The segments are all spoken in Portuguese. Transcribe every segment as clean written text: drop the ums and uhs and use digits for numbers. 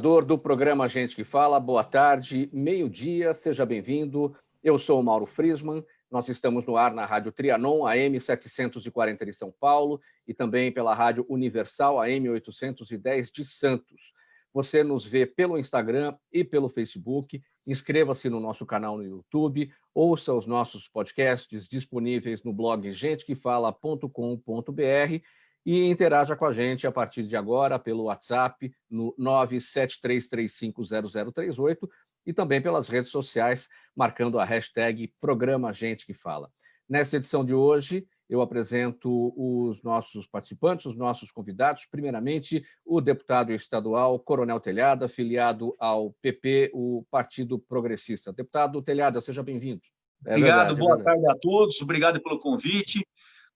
telespectador do programa Gente que Fala, boa tarde, meio-dia, seja bem-vindo. Eu sou o Mauro Friesman, nós estamos no ar na Rádio Trianon, AM 740 de São Paulo, e também pela Rádio Universal, AM 810 de Santos. Você nos vê pelo Instagram e pelo Facebook, inscreva-se no nosso canal no YouTube, ouça os nossos podcasts disponíveis no blog gentequefala.com.br e interaja com a gente a partir de agora pelo WhatsApp no 973350038 e também pelas redes sociais, marcando a hashtag Programa Gente que Fala. Nesta edição de hoje, eu apresento os nossos participantes, os nossos convidados. Primeiramente, o deputado estadual Coronel Telhada, filiado ao PP, o Partido Progressista. Deputado Telhada, seja bem-vindo. Obrigado, boa tarde a todos, obrigado pelo convite.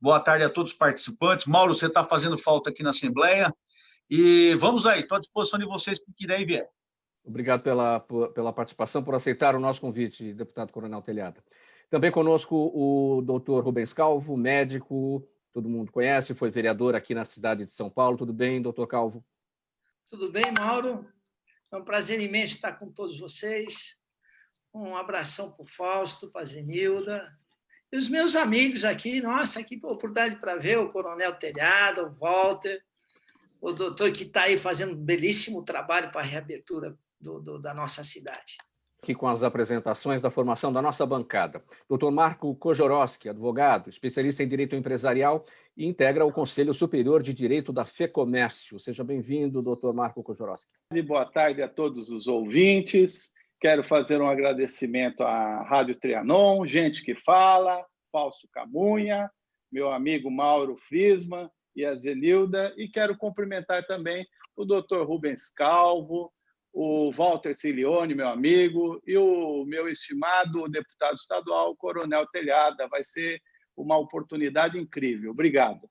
Boa tarde a todos os participantes. Mauro, você está fazendo falta aqui na Assembleia. E vamos aí, estou à disposição de vocês para o que der e vier. Obrigado pela participação, por aceitar o nosso convite, deputado Coronel Telhada. Também conosco o doutor Rubens Calvo, médico, todo mundo conhece, foi vereador aqui na cidade de São Paulo. Tudo bem, doutor Calvo? Tudo bem, Mauro. É um prazer imenso estar com todos vocês. Um abração para o Fausto, para a Zenilda. E os meus amigos aqui, nossa, que oportunidade para ver o Coronel Telhada, o Walter, o doutor que está aí fazendo um belíssimo trabalho para a reabertura da nossa cidade. Aqui com as apresentações da formação da nossa bancada. Dr. Marco Kojorowski, advogado, especialista em direito empresarial e integra o Conselho Superior de Direito da FEComércio. Seja bem-vindo, Dr. Marco Kojorowski. Boa tarde a todos os ouvintes. Quero fazer um agradecimento à Rádio Trianon, Gente que Fala, Fausto Camunha, meu amigo Mauro Friesman e a Zenilda, e quero cumprimentar também o doutor Rubens Calvo, o Walter Cilione, meu amigo, e o meu estimado deputado estadual, Coronel Telhada. Vai ser uma oportunidade incrível. Obrigado.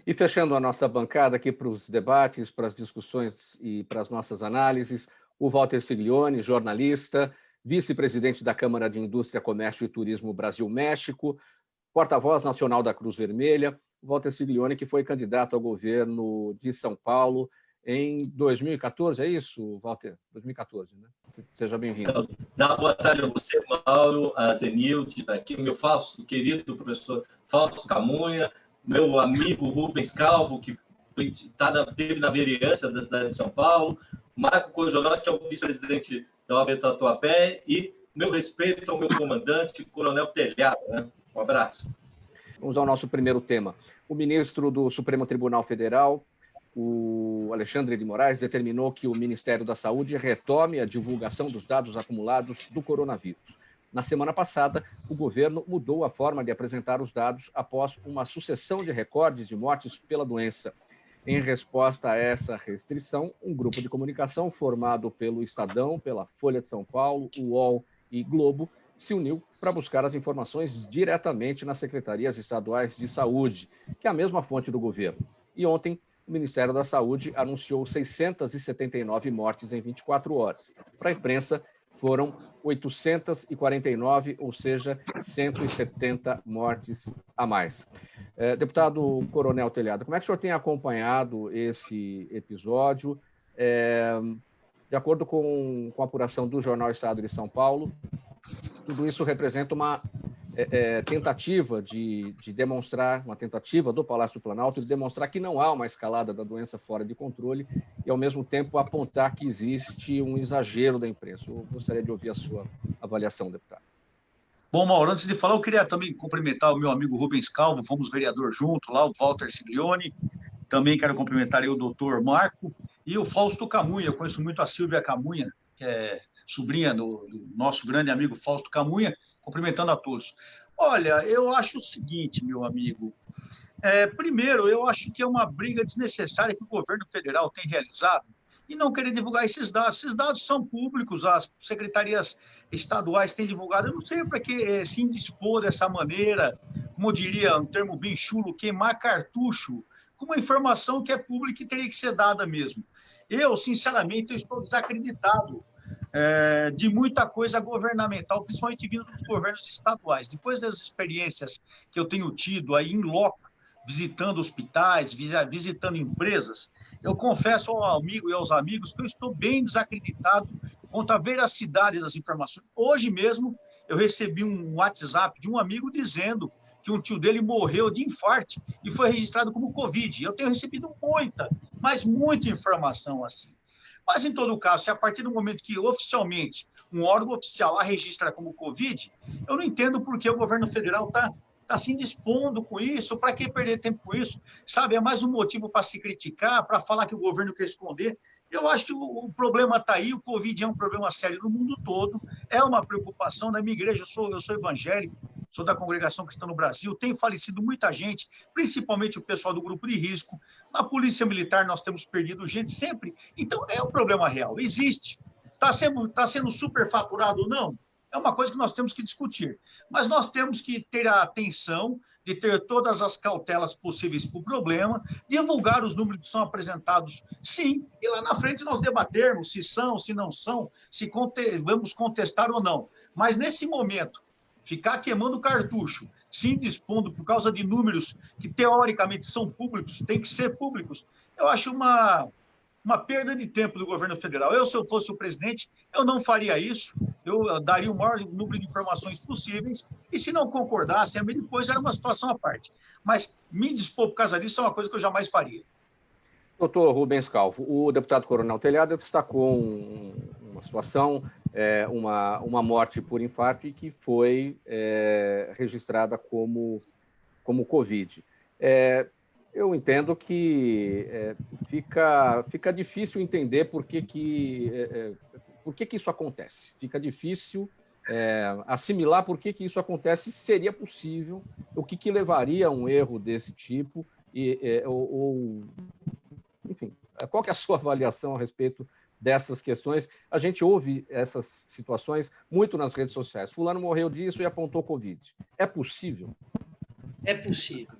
E fechando a nossa bancada aqui para os debates, para as discussões e para as nossas análises, o Walter Ciglione, jornalista, vice-presidente da Câmara de Indústria, Comércio e Turismo Brasil-México, porta-voz nacional da Cruz Vermelha, Walter Ciglione, que foi candidato ao governo de São Paulo em 2014, é isso, Walter? 2014, né? Seja bem-vindo. Então, dá boa tarde a você, Mauro, a Zenilde, aqui o meu Fausto, querido professor Fausto Camunha, meu amigo Rubens Calvo, que esteve na vereança da cidade de São Paulo, Marco Kojorowski, que é o vice-presidente da OAB Tatuapé, e meu respeito ao meu comandante, Coronel Telhada. Né? Um abraço. Vamos ao nosso primeiro tema. O ministro do Supremo Tribunal Federal, o Alexandre de Moraes, determinou que o Ministério da Saúde retome a divulgação dos dados acumulados do coronavírus. Na semana passada, o governo mudou a forma de apresentar os dados após uma sucessão de recordes de mortes pela doença. Em resposta a essa restrição, um grupo de comunicação formado pelo Estadão, pela Folha de São Paulo, UOL e Globo se uniu para buscar as informações diretamente nas secretarias estaduais de saúde, que é a mesma fonte do governo. E ontem, o Ministério da Saúde anunciou 679 mortes em 24 horas. Para a imprensa, foram 849, ou seja, 170 mortes a mais. Deputado Coronel Telhada, como é que o senhor tem acompanhado esse episódio? De acordo com a apuração do Jornal Estado de São Paulo, tudo isso representa uma tentativa de demonstrar, uma tentativa do Palácio do Planalto de demonstrar que não há uma escalada da doença fora de controle e, ao mesmo tempo, apontar que existe um exagero da imprensa. Eu gostaria de ouvir a sua avaliação, deputado. Bom, Mauro, antes de falar, eu queria também cumprimentar o meu amigo Rubens Calvo, fomos vereador junto lá, o Walter Ciglione, também quero cumprimentar o doutor Marco e o Fausto Camunha. Eu conheço muito a Silvia Camunha, que é sobrinha do nosso grande amigo Fausto Camunha, cumprimentando a todos. Olha, eu acho o seguinte, meu amigo, primeiro, eu acho que é uma briga desnecessária que o governo federal tem realizado e não querer divulgar esses dados. Esses dados são públicos, as secretarias estaduais têm divulgado. Eu não sei para que se indispor dessa maneira, como diria um termo bem chulo, queimar cartucho, com uma informação que é pública e teria que ser dada mesmo. Eu, sinceramente, estou desacreditado de muita coisa governamental, principalmente vindo dos governos estaduais. Depois das experiências que eu tenho tido aí em loco, visitando hospitais, visitando empresas, eu confesso ao amigo e aos amigos que eu estou bem desacreditado quanto à veracidade das informações. Hoje mesmo, eu recebi um WhatsApp de um amigo dizendo que um tio dele morreu de infarto e foi registrado como Covid. Eu tenho recebido muita informação assim. Mas, em todo caso, se a partir do momento que oficialmente um órgão oficial a registra como Covid, eu não entendo por que o governo federal está se indispondo com isso, para que perder tempo com isso? Sabe, é mais um motivo para se criticar, para falar que o governo quer esconder. Eu acho que o problema está aí, o Covid é um problema sério no mundo todo, é uma preocupação da minha igreja, eu sou evangélico, sou da Congregação Cristã no Brasil, tem falecido muita gente, principalmente o pessoal do grupo de risco. Na Polícia Militar nós temos perdido gente sempre. Então é um problema real, existe. Está sendo superfaturado ou não? É uma coisa que nós temos que discutir. Mas nós temos que ter a atenção de ter todas as cautelas possíveis para o problema, divulgar os números que são apresentados, sim, e lá na frente nós debatermos se são, se não são, se vamos contestar ou não. Mas nesse momento, ficar queimando cartucho, se indispondo por causa de números que teoricamente são públicos, tem que ser públicos, eu acho uma perda de tempo do governo federal. Se eu fosse o presidente, eu não faria isso, eu daria o maior número de informações possíveis, e se não concordasse, depois era uma situação à parte. Mas me dispor por causa disso é uma coisa que eu jamais faria. Doutor Rubens Calvo, o deputado Coronel Telhado destacou uma situação, uma morte por infarto que foi registrada como Covid. Eu entendo que fica difícil entender por que isso acontece. Fica difícil assimilar por que isso acontece, se seria possível, o que levaria a um erro desse tipo, enfim, qual que é a sua avaliação a respeito dessas questões? A gente ouve essas situações muito nas redes sociais. Fulano morreu disso e apontou Covid. É possível? É possível.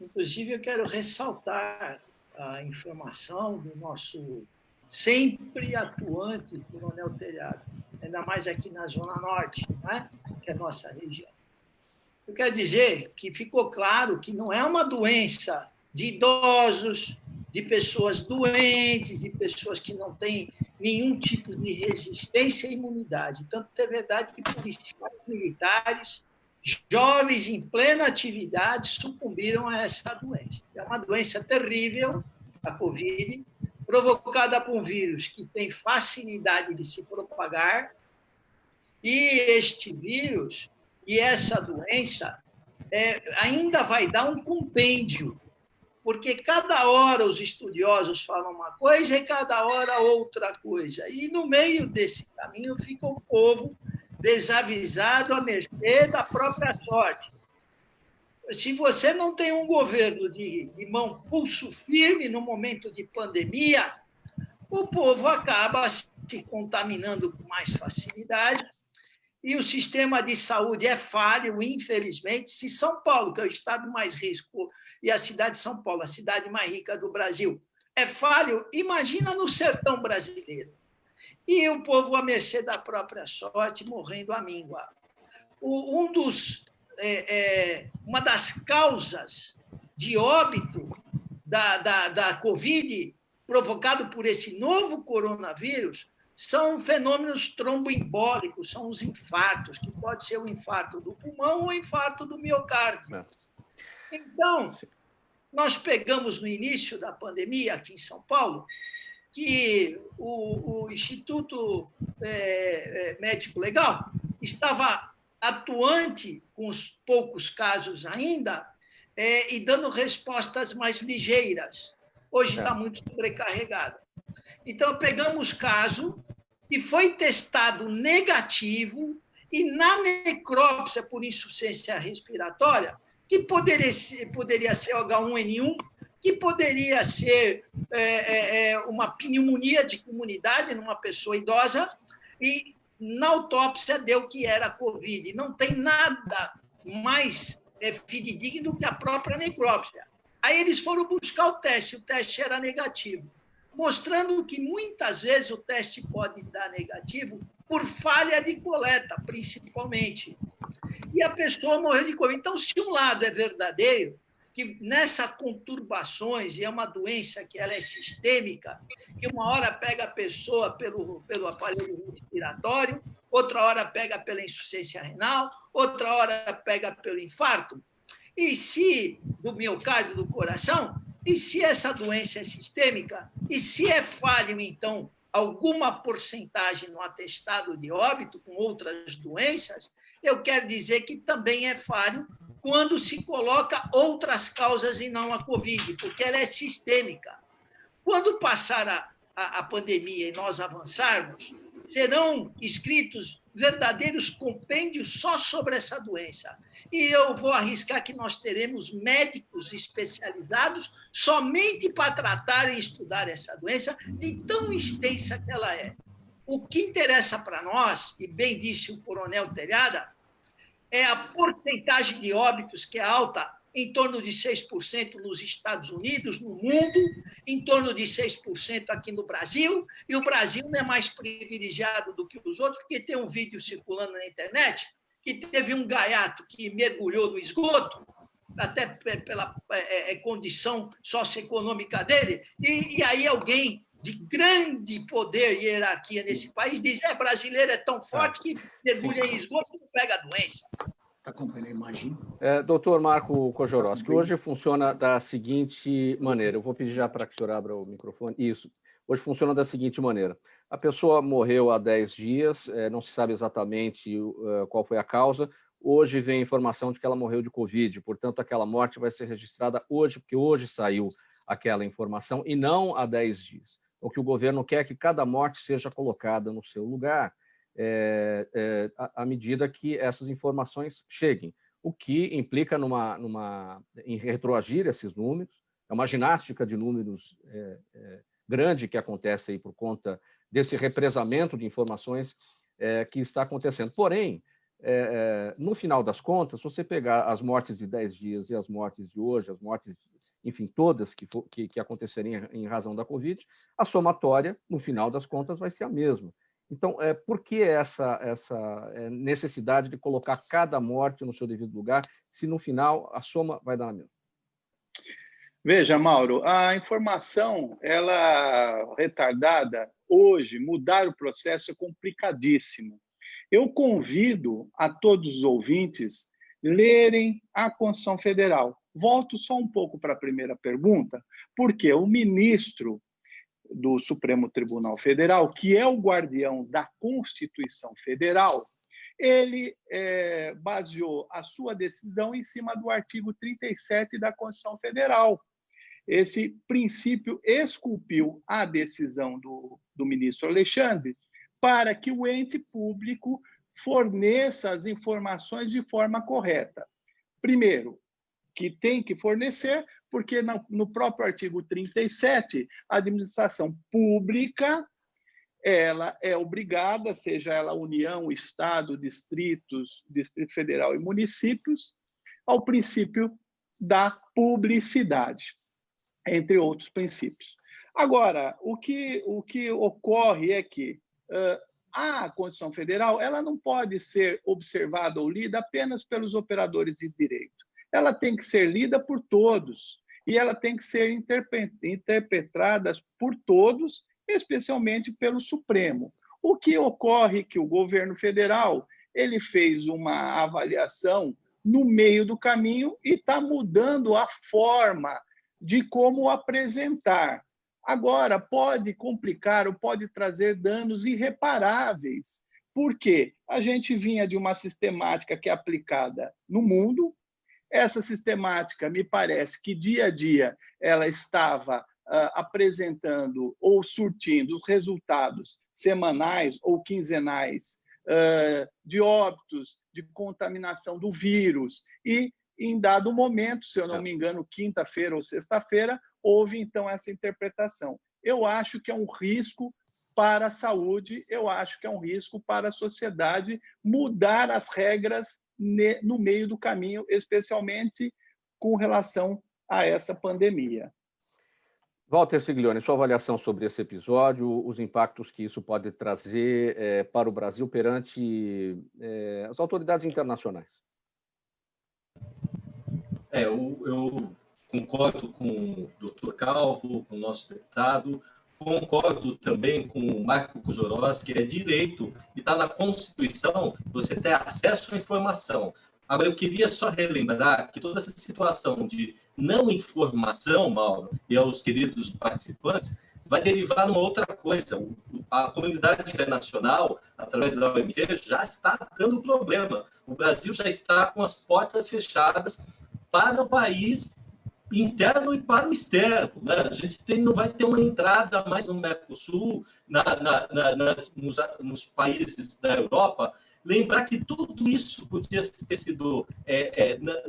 Inclusive, eu quero ressaltar a informação do nosso sempre atuante Coronel Telhado, ainda mais aqui na Zona Norte, né? Que é a nossa região. Eu quero dizer que ficou claro que não é uma doença de idosos, de pessoas doentes, de pessoas que não têm nenhum tipo de resistência e imunidade. Tanto é verdade que policiais militares, jovens em plena atividade, sucumbiram a essa doença. É uma doença terrível, a Covid, provocada por um vírus que tem facilidade de se propagar, e este vírus e essa doença ainda vai dar um compêndio, porque cada hora os estudiosos falam uma coisa e cada hora outra coisa. E no meio desse caminho fica o povo desavisado à mercê da própria sorte. Se você não tem um governo de mão pulso firme no momento de pandemia, o povo acaba se contaminando com mais facilidade e o sistema de saúde é falho, infelizmente. Se São Paulo, que é o estado mais rico, e a cidade de São Paulo, a cidade mais rica do Brasil, é falho, imagina no sertão brasileiro. E o povo à mercê da própria sorte, morrendo à míngua. Uma das causas de óbito da Covid, provocado por esse novo coronavírus, são fenômenos tromboembólicos, são os infartos, que pode ser o infarto do pulmão ou o infarto do miocárdio. Então, nós pegamos no início da pandemia, aqui em São Paulo, que o Instituto Médico Legal estava atuante, com os poucos casos ainda, e dando respostas mais ligeiras. Hoje está muito sobrecarregado. Então, pegamos caso que foi testado negativo e na necrópsia por insuficiência respiratória, que poderia ser H1N1, que poderia ser uma pneumonia de comunidade numa pessoa idosa, e na autópsia deu que era Covid. Não tem nada mais fidedigno que a própria necrópsia. Aí eles foram buscar o teste era negativo, mostrando que muitas vezes o teste pode dar negativo por falha de coleta, principalmente. E a pessoa morreu de Covid. Então, se um lado é verdadeiro, que nessa conturbações, e é uma doença que ela é sistêmica, que uma hora pega a pessoa pelo aparelho respiratório, outra hora pega pela insuficiência renal, outra hora pega pelo infarto, e se do miocárdio, do coração, e se essa doença é sistêmica, e se é falho, então, alguma porcentagem no atestado de óbito com outras doenças, eu quero dizer que também é falho quando se coloca outras causas e não a Covid, porque ela é sistêmica. Quando passar a pandemia e nós avançarmos, serão escritos verdadeiros compêndios só sobre essa doença. E eu vou arriscar que nós teremos médicos especializados somente para tratar e estudar essa doença, de tão extensa que ela é. O que interessa para nós, e bem disse o coronel Telhada, é a porcentagem de óbitos, que é alta, em torno de 6% nos Estados Unidos, no mundo, em torno de 6% aqui no Brasil, e o Brasil não é mais privilegiado do que os outros, porque tem um vídeo circulando na internet que teve um gaiato que mergulhou no esgoto, até pela condição socioeconômica dele, e aí alguém de grande poder e hierarquia nesse país diz: brasileiro é tão forte que mergulha em esgoto e não pega a doença. Está acompanhando a imagem? Doutor Marco Korzorowski, hoje funciona da seguinte maneira. Eu vou pedir já para que o senhor abra o microfone. Isso. Hoje funciona da seguinte maneira. A pessoa morreu há 10 dias, não se sabe exatamente qual foi a causa. Hoje vem a informação de que ela morreu de Covid, portanto, aquela morte vai ser registrada hoje, porque hoje saiu aquela informação, e não há 10 dias. O que o governo quer é que cada morte seja colocada no seu lugar, à medida que essas informações cheguem, o que implica em retroagir esses números. É uma ginástica de números grande que acontece aí por conta desse represamento de informações que está acontecendo. Porém, no final das contas, se você pegar as mortes de 10 dias e as mortes de hoje, as mortes, enfim, todas que aconteceriam em razão da Covid, a somatória, no final das contas, vai ser a mesma. Então, por que essa necessidade de colocar cada morte no seu devido lugar, se no final a soma vai dar na mesma? Veja, Mauro, a informação, ela retardada, hoje, mudar o processo é complicadíssimo. Eu convido a todos os ouvintes lerem a Constituição Federal. Volto só um pouco para a primeira pergunta, porque o ministro do Supremo Tribunal Federal, que é o guardião da Constituição Federal, ele baseou a sua decisão em cima do artigo 37 da Constituição Federal. Esse princípio esculpiu a decisão do ministro Alexandre para que o ente público forneça as informações de forma correta. Primeiro, que tem que fornecer, porque no próprio artigo 37, a administração pública ela é obrigada, seja ela União, Estado, Distrito Federal e municípios, ao princípio da publicidade, entre outros princípios. Agora, o que ocorre é que a Constituição Federal ela não pode ser observada ou lida apenas pelos operadores de direito. Ela tem que ser lida por todos e ela tem que ser interpretada por todos, especialmente pelo Supremo. O que ocorre é que o governo federal ele fez uma avaliação no meio do caminho e está mudando a forma de como apresentar. Agora, pode complicar ou pode trazer danos irreparáveis, porque a gente vinha de uma sistemática que é aplicada no mundo. Essa sistemática, me parece que dia a dia ela estava apresentando ou surtindo os resultados semanais ou quinzenais de óbitos, de contaminação do vírus, e em dado momento, se eu não me engano, quinta-feira ou sexta-feira, houve então essa interpretação. Eu acho que é um risco para a saúde, eu acho que é um risco para a sociedade mudar as regras no meio do caminho, especialmente com relação a essa pandemia. Walter Siglioni, sua avaliação sobre esse episódio, os impactos que isso pode trazer para o Brasil perante as autoridades internacionais. Eu concordo com o doutor Calvo, com o nosso deputado, concordo também com o Marco Kujoroz, que é direito e está na Constituição você ter acesso à informação. Agora, eu queria só relembrar que toda essa situação de não informação, Mauro, e aos queridos participantes, vai derivar numa outra coisa. A comunidade internacional, através da OMC, já está dando problema. O Brasil já está com as portas fechadas para o país interno e para o externo. Né? A gente não vai ter uma entrada mais no Mercosul, nos países da Europa. Lembrar que tudo isso podia ter sido...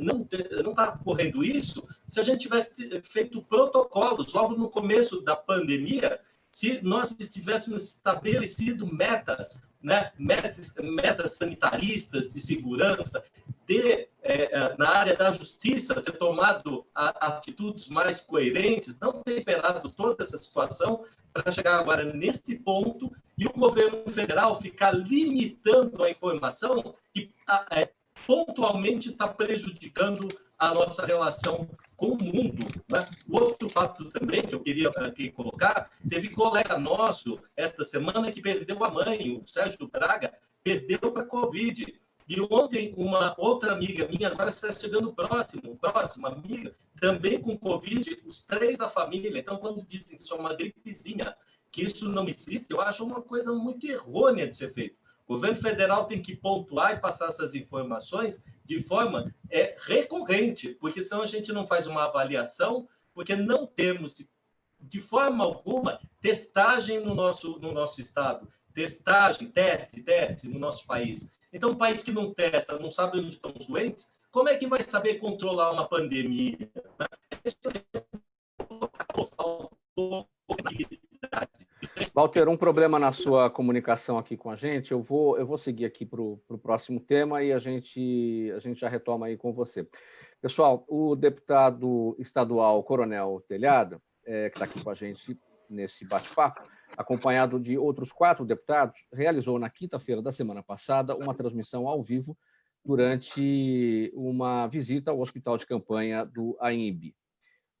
não está ocorrendo isso se a gente tivesse feito protocolos logo no começo da pandemia, se nós tivéssemos estabelecido metas, né? metas sanitaristas de segurança, na área da justiça, ter tomado atitudes mais coerentes, não ter esperado toda essa situação para chegar agora neste ponto e o governo federal ficar limitando a informação que pontualmente está prejudicando a nossa relação com o mundo. Né? O outro fato também que eu queria aqui colocar, teve colega nosso esta semana que perdeu a mãe, o Sérgio Braga, perdeu para a Covid. E ontem, uma outra amiga minha, agora está chegando próxima amiga, também com Covid, os 3 da família. Então, quando dizem que isso é uma gripezinha, que isso não existe, eu acho uma coisa muito errônea de ser feito. O governo federal tem que pontuar e passar essas informações de forma recorrente, porque senão a gente não faz uma avaliação, porque não temos, de forma alguma, testagem no nosso estado. Teste no nosso país. Então, um país que não testa, não sabe onde estão os doentes, como é que vai saber controlar uma pandemia? Walter, um problema na sua comunicação aqui com a gente. Eu vou seguir aqui para o próximo tema e a gente já retoma aí com você. Pessoal, o deputado estadual Coronel Telhada, que está aqui com a gente nesse bate-papo, acompanhado de outros 4 deputados, realizou na quinta-feira da semana passada uma transmissão ao vivo durante uma visita ao hospital de campanha do ANB.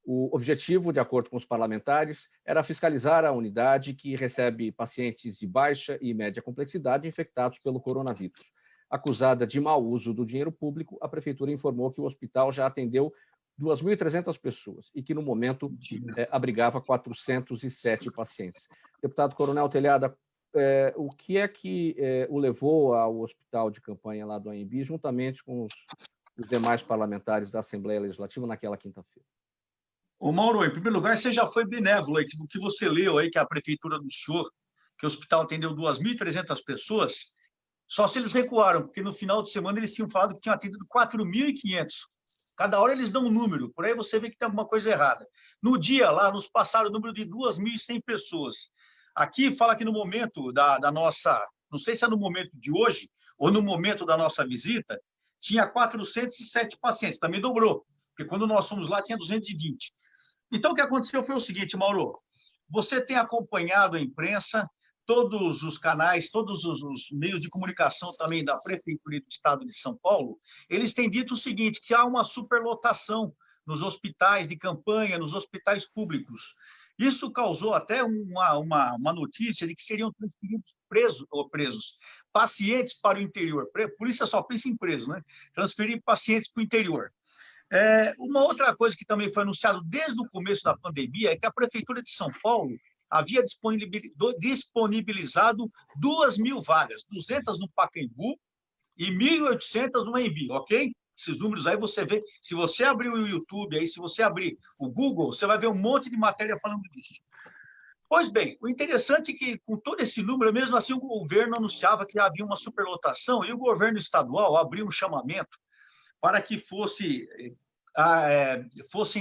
O objetivo, de acordo com os parlamentares, era fiscalizar a unidade que recebe pacientes de baixa e média complexidade infectados pelo coronavírus. Acusada de mau uso do dinheiro público, a prefeitura informou que o hospital já atendeu 2.300 pessoas e que, no momento, abrigava 407 pacientes. Deputado Coronel Telhada, o que é que o levou ao hospital de campanha lá do ANB, juntamente com os demais parlamentares da Assembleia Legislativa naquela quinta-feira? Ô, Mauro, em primeiro lugar, você já foi benévolo aí, o que você leu aí, que a prefeitura anunciou que o hospital atendeu 2.300 pessoas, só se eles recuaram, porque no final de semana eles tinham falado que tinham atendido 4.500. Cada hora eles dão um número, por aí você vê que tem alguma coisa errada. No dia lá, nos passaram o número de 2.100 pessoas. Aqui fala que no momento da nossa, não sei se é no momento de hoje ou no momento da nossa visita, tinha 407 pacientes, também dobrou, porque quando nós fomos lá tinha 220. Então, o que aconteceu foi o seguinte, Mauro, você tem acompanhado a imprensa, todos os canais, todos os meios de comunicação também da Prefeitura e do Estado de São Paulo, eles têm dito o seguinte, que há uma superlotação nos hospitais de campanha, nos hospitais públicos. Isso causou até uma notícia de que seriam transferidos presos pacientes para o interior. A polícia só pensa em presos, né? Transferir pacientes para o interior. Uma outra coisa que também foi anunciado desde o começo da pandemia é que a Prefeitura de São Paulo havia disponibilizado 2.000 vagas, 200 no Pacaembu e 1.800 no ANB, ok? Esses números aí você vê, se você abrir o YouTube, aí, se você abrir o Google, você vai ver um monte de matéria falando disso. Pois bem, o interessante é que, com todo esse número, mesmo assim, o governo anunciava que havia uma superlotação e o governo estadual abriu um chamamento para que fossem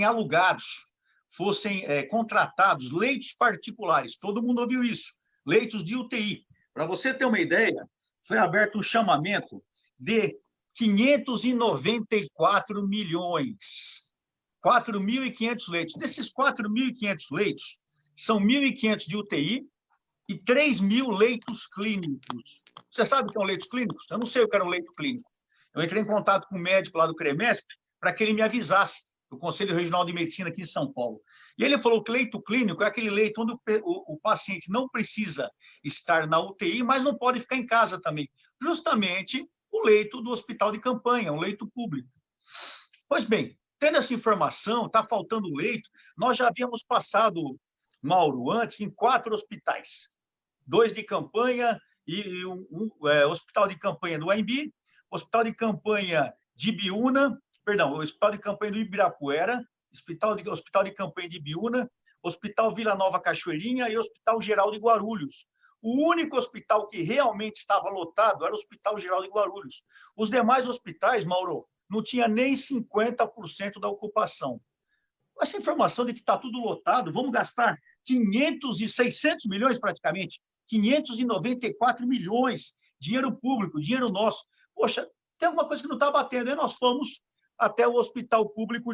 alugados, fossem contratados leitos particulares. Todo mundo ouviu isso, leitos de UTI. Para você ter uma ideia, foi aberto um chamamento de 594 milhões, 4.500 leitos. Desses 4.500 leitos, são 1.500 de UTI e 3.000 leitos clínicos. Você sabe o que é um leito clínico? Eu não sei o que era um leito clínico. Eu entrei em contato com o médico lá do CREMESP para que ele me avisasse, do Conselho Regional de Medicina aqui em São Paulo. E ele falou que leito clínico é aquele leito onde o paciente não precisa estar na UTI, mas não pode ficar em casa também. Justamente o leito do hospital de campanha, um leito público. Pois bem, tendo essa informação, está faltando leito, nós já havíamos passado, Mauro, antes, em 4 hospitais. 2 de campanha e hospital de campanha do AMB, hospital de campanha de Ibiúna, perdão, o hospital de campanha do Ibirapuera, hospital de campanha de Ibiúna, hospital Vila Nova Cachoeirinha e hospital Geral de Guarulhos. O único hospital que realmente estava lotado era o Hospital Geral de Guarulhos. Os demais hospitais, Mauro, não tinha nem 50% da ocupação. Essa informação de que está tudo lotado, vamos gastar 600 milhões praticamente, 594 milhões, dinheiro público, dinheiro nosso. Poxa, tem alguma coisa que não está batendo. Aí nós fomos até o hospital público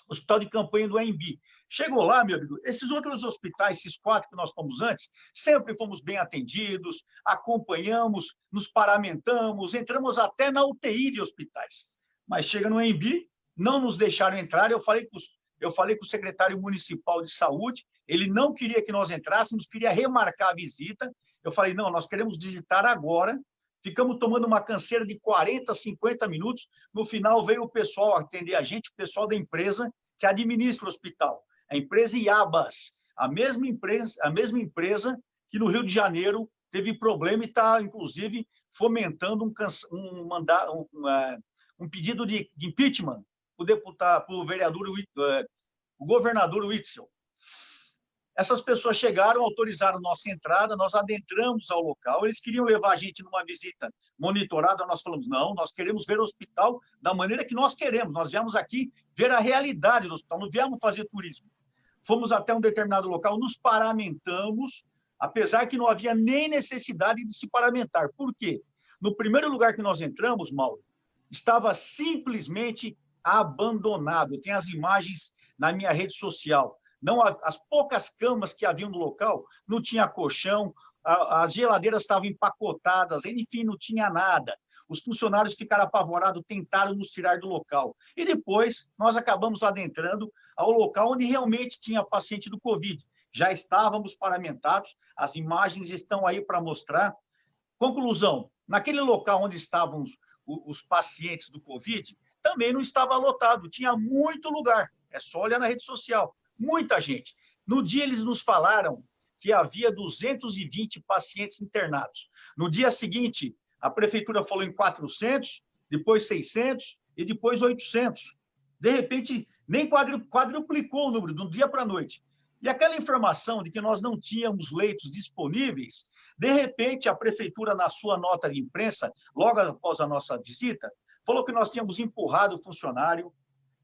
hospital de campanha do AMB. Chegou lá, meu amigo, esses outros hospitais, esses 4 que nós fomos antes, sempre fomos bem atendidos, acompanhamos, nos paramentamos, entramos até na UTI de hospitais. Mas chega no AMB, não nos deixaram entrar. Eu falei com o secretário municipal de saúde, ele não queria que nós entrássemos, queria remarcar a visita. Eu falei, não, nós queremos visitar agora. Ficamos tomando uma canseira de 40, 50 minutos. No final veio o pessoal atender a gente, o pessoal da empresa que administra o hospital. A empresa IABAS, a mesma empresa que no Rio de Janeiro teve problema e está, inclusive, fomentando um pedido de impeachment para o vereador, o governador Witzel. Essas pessoas chegaram, autorizaram nossa entrada, nós adentramos ao local, eles queriam levar a gente numa visita monitorada, nós falamos, não, nós queremos ver o hospital da maneira que nós queremos, nós viemos aqui ver a realidade do hospital, não viemos fazer turismo. Fomos até um determinado local, nos paramentamos, apesar que não havia nem necessidade de se paramentar. Por quê? No primeiro lugar que nós entramos, Mauro, estava simplesmente abandonado. Tem as imagens na minha rede social. Não, as poucas camas que haviam no local, não tinha colchão, as geladeiras estavam empacotadas, enfim, não tinha nada. Os funcionários ficaram apavorados, tentaram nos tirar do local. E depois, nós acabamos adentrando ao local onde realmente tinha paciente do Covid. Já estávamos paramentados, as imagens estão aí para mostrar. Conclusão, naquele local onde estavam os pacientes do Covid, também não estava lotado, tinha muito lugar. É só olhar na rede social. Muita gente. No dia, eles nos falaram que havia 220 pacientes internados. No dia seguinte, a prefeitura falou em 400, depois 600 e depois 800. De repente, nem quadruplicou o número, de um dia para a noite. E aquela informação de que nós não tínhamos leitos disponíveis, de repente, a prefeitura, na sua nota de imprensa, logo após a nossa visita, falou que nós tínhamos empurrado o funcionário,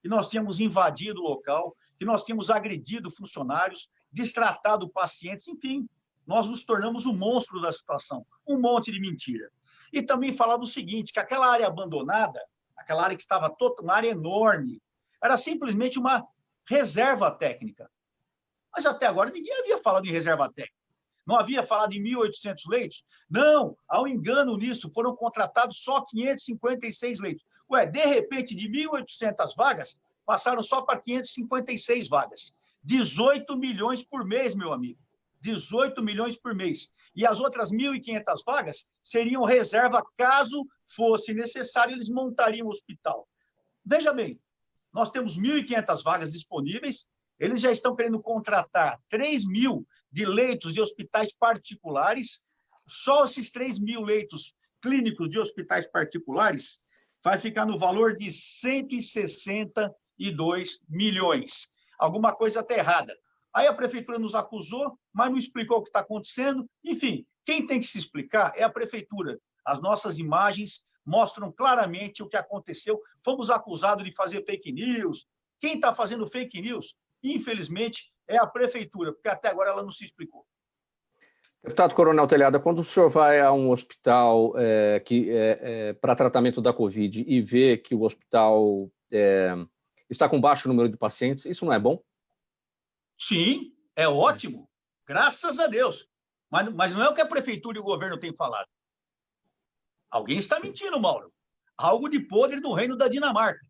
que nós tínhamos invadido o local, que nós tínhamos agredido funcionários, destratado pacientes, enfim, nós nos tornamos o monstro da situação, um monte de mentira. E também falava o seguinte, que aquela área abandonada, aquela área que estava uma área enorme, era simplesmente uma reserva técnica. Mas até agora ninguém havia falado em reserva técnica. Não havia falado em 1.800 leitos? Não, há um engano nisso, foram contratados só 556 leitos. Ué, de repente, de 1.800 vagas, passaram só para 556 vagas. 18 milhões por mês, meu amigo. 18 milhões por mês. E as outras 1.500 vagas seriam reserva caso fosse necessário, eles montariam o hospital. Veja bem, nós temos 1.500 vagas disponíveis, eles já estão querendo contratar 3.000 de leitos de hospitais particulares. Só esses 3.000 leitos clínicos de hospitais particulares vai ficar no valor de 162 milhões. Alguma coisa está errada. Aí a prefeitura nos acusou, mas não explicou o que está acontecendo. Enfim, quem tem que se explicar é a prefeitura. As nossas imagens mostram claramente o que aconteceu. Fomos acusados de fazer fake news. Quem está fazendo fake news, infelizmente, é a prefeitura, porque até agora ela não se explicou. Deputado Coronel Telhada, quando o senhor vai a um hospital para tratamento da Covid e vê que o hospital está com baixo número de pacientes, isso não é bom? Sim, é ótimo, graças a Deus. Mas não é o que a prefeitura e o governo têm falado. Alguém está mentindo, Mauro. Algo de podre do reino da Dinamarca.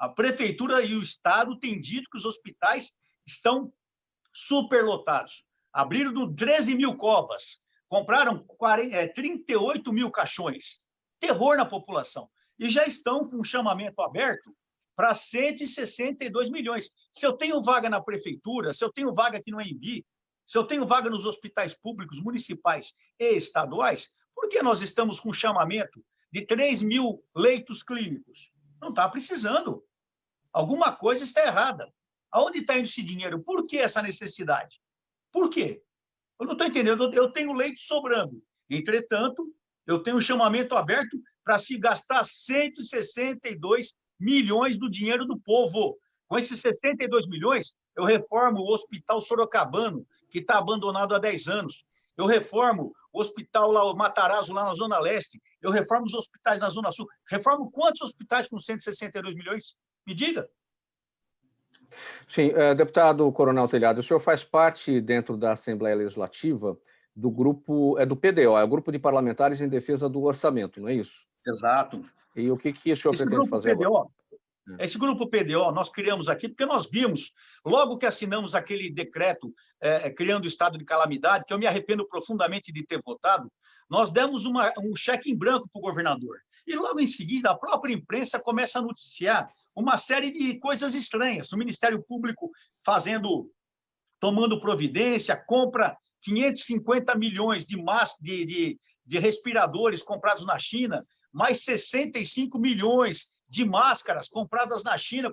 A prefeitura e o Estado têm dito que os hospitais estão superlotados. Abriram 13 mil covas, compraram 38 mil caixões. Terror na população. E já estão com um chamamento aberto para 162 milhões. Se eu tenho vaga na prefeitura, se eu tenho vaga aqui no AMB, se eu tenho vaga nos hospitais públicos, municipais e estaduais, por que nós estamos com um chamamento de 3 mil leitos clínicos? Não está precisando. Alguma coisa está errada. Aonde está indo esse dinheiro? Por que essa necessidade? Por quê? Eu não estou entendendo. Eu tenho leite sobrando. Entretanto, eu tenho um chamamento aberto para se gastar 162 milhões do dinheiro do povo. Com esses 72 milhões, eu reformo o Hospital Sorocabano, que está abandonado há 10 anos. Eu reformo o hospital lá, o Matarazzo, lá na Zona Leste. Eu reformo os hospitais na Zona Sul. Reformo quantos hospitais com 162 milhões? Me diga. Sim, deputado Coronel Telhado, o senhor faz parte, dentro da Assembleia Legislativa, do grupo, do PDO, é o Grupo de Parlamentares em Defesa do Orçamento, não é isso? Exato. E o que o senhor pretende fazer agora? Esse grupo PDO nós criamos aqui porque nós vimos, logo que assinamos aquele decreto criando o estado de calamidade, que eu me arrependo profundamente de ter votado, nós demos um cheque em branco para o governador. E logo em seguida, a própria imprensa começa a noticiar uma série de coisas estranhas. O Ministério Público tomando providência, compra 550 milhões de respiradores comprados na China, mais 65 milhões de máscaras compradas na China.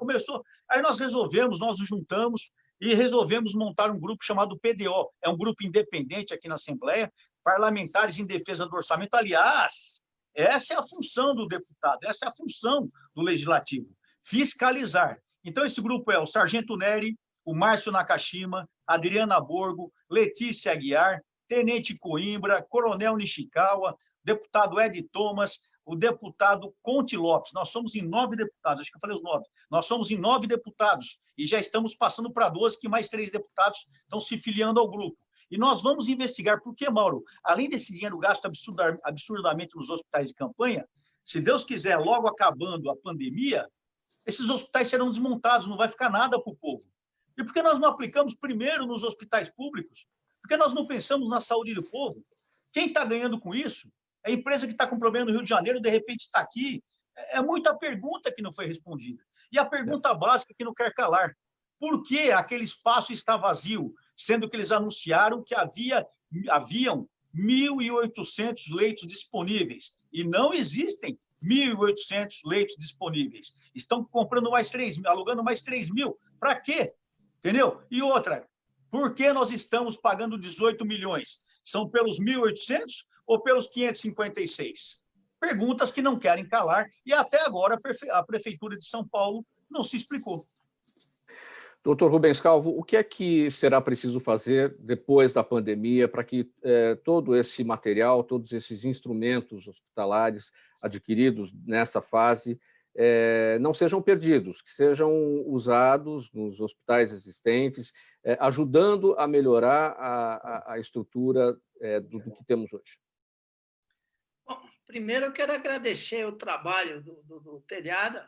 Aí nós nos juntamos e resolvemos montar um grupo chamado PDO. É um grupo independente aqui na Assembleia, parlamentares em defesa do orçamento. Aliás, essa é a função do deputado, essa é a função do legislativo, fiscalizar. Então, esse grupo é o Sargento Neri, o Márcio Nakashima, Adriana Borgo, Letícia Aguiar, Tenente Coimbra, Coronel Nishikawa, deputado Ed Thomas, o deputado Conte Lopes. Nós somos em 9 deputados, acho que eu falei os 9. Nós somos em 9 deputados e já estamos passando para 12, que mais 3 deputados estão se filiando ao grupo. E nós vamos investigar, porque, Mauro, além desse dinheiro gasto absurdamente nos hospitais de campanha, se Deus quiser, logo acabando a pandemia, esses hospitais serão desmontados, não vai ficar nada para o povo. E por que nós não aplicamos primeiro nos hospitais públicos? Por que nós não pensamos na saúde do povo? Quem está ganhando com isso? A empresa que está com problema no Rio de Janeiro, de repente, está aqui. É muita pergunta que não foi respondida. E a pergunta básica que não quer calar. Por que aquele espaço está vazio, sendo que eles anunciaram que haviam 1.800 leitos disponíveis? E não existem 1.800 leitos disponíveis. Estão comprando mais 3 mil, alugando mais 3 mil. Para quê? Entendeu? E outra, por que nós estamos pagando 18 milhões? São pelos 1.800 ou pelos 556? Perguntas que não querem calar, e até agora a Prefeitura de São Paulo não se explicou. Doutor Rubens Calvo, o que é que será preciso fazer depois da pandemia para que todo esse material, todos esses instrumentos hospitalares adquiridos nessa fase não sejam perdidos, que sejam usados nos hospitais existentes, ajudando a melhorar a estrutura do que temos hoje? Bom, primeiro eu quero agradecer o trabalho do Telhada,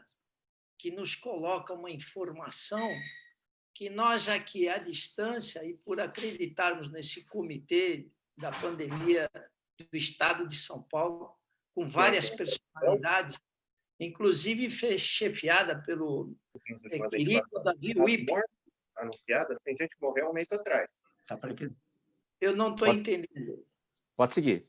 que nos coloca uma informação que nós aqui à distância, e por acreditarmos nesse comitê da pandemia do Estado de São Paulo, com várias personalidades, inclusive chefiada pelo querido Davi Wip. Anunciadas, tem gente que morreu um mês atrás. Eu não estou entendendo. Pode seguir.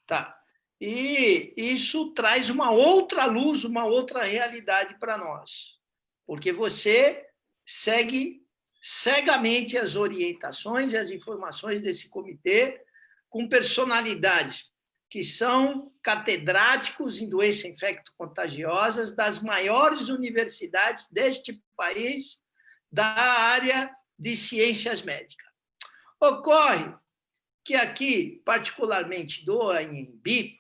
Tá. E isso traz uma outra luz, uma outra realidade para nós, porque você segue cegamente as orientações e as informações desse comitê, com personalidades que são catedráticos em doenças infecto-contagiosas das maiores universidades deste país, da área de ciências médicas. Ocorre que aqui, particularmente do ANB,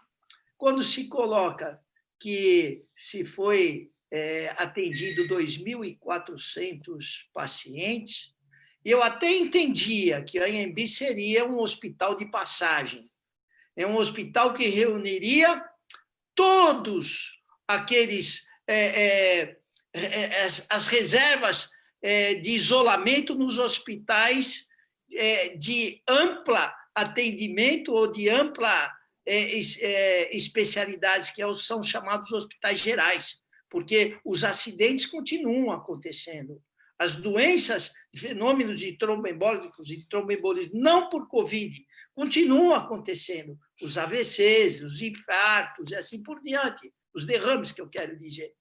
quando se coloca que se foi atendido 2.400 pacientes, eu até entendia que a ANB seria um hospital de passagem, é um hospital que reuniria todos aqueles as reservas de isolamento nos hospitais de ampla atendimento ou de ampla especialidades, que são chamados hospitais gerais, porque os acidentes continuam acontecendo. As doenças, fenômenos de tromboembólicos e tromboembolismo, não por Covid, continuam acontecendo. Os AVCs, os infartos e assim por diante, os derrames, que eu quero dizer.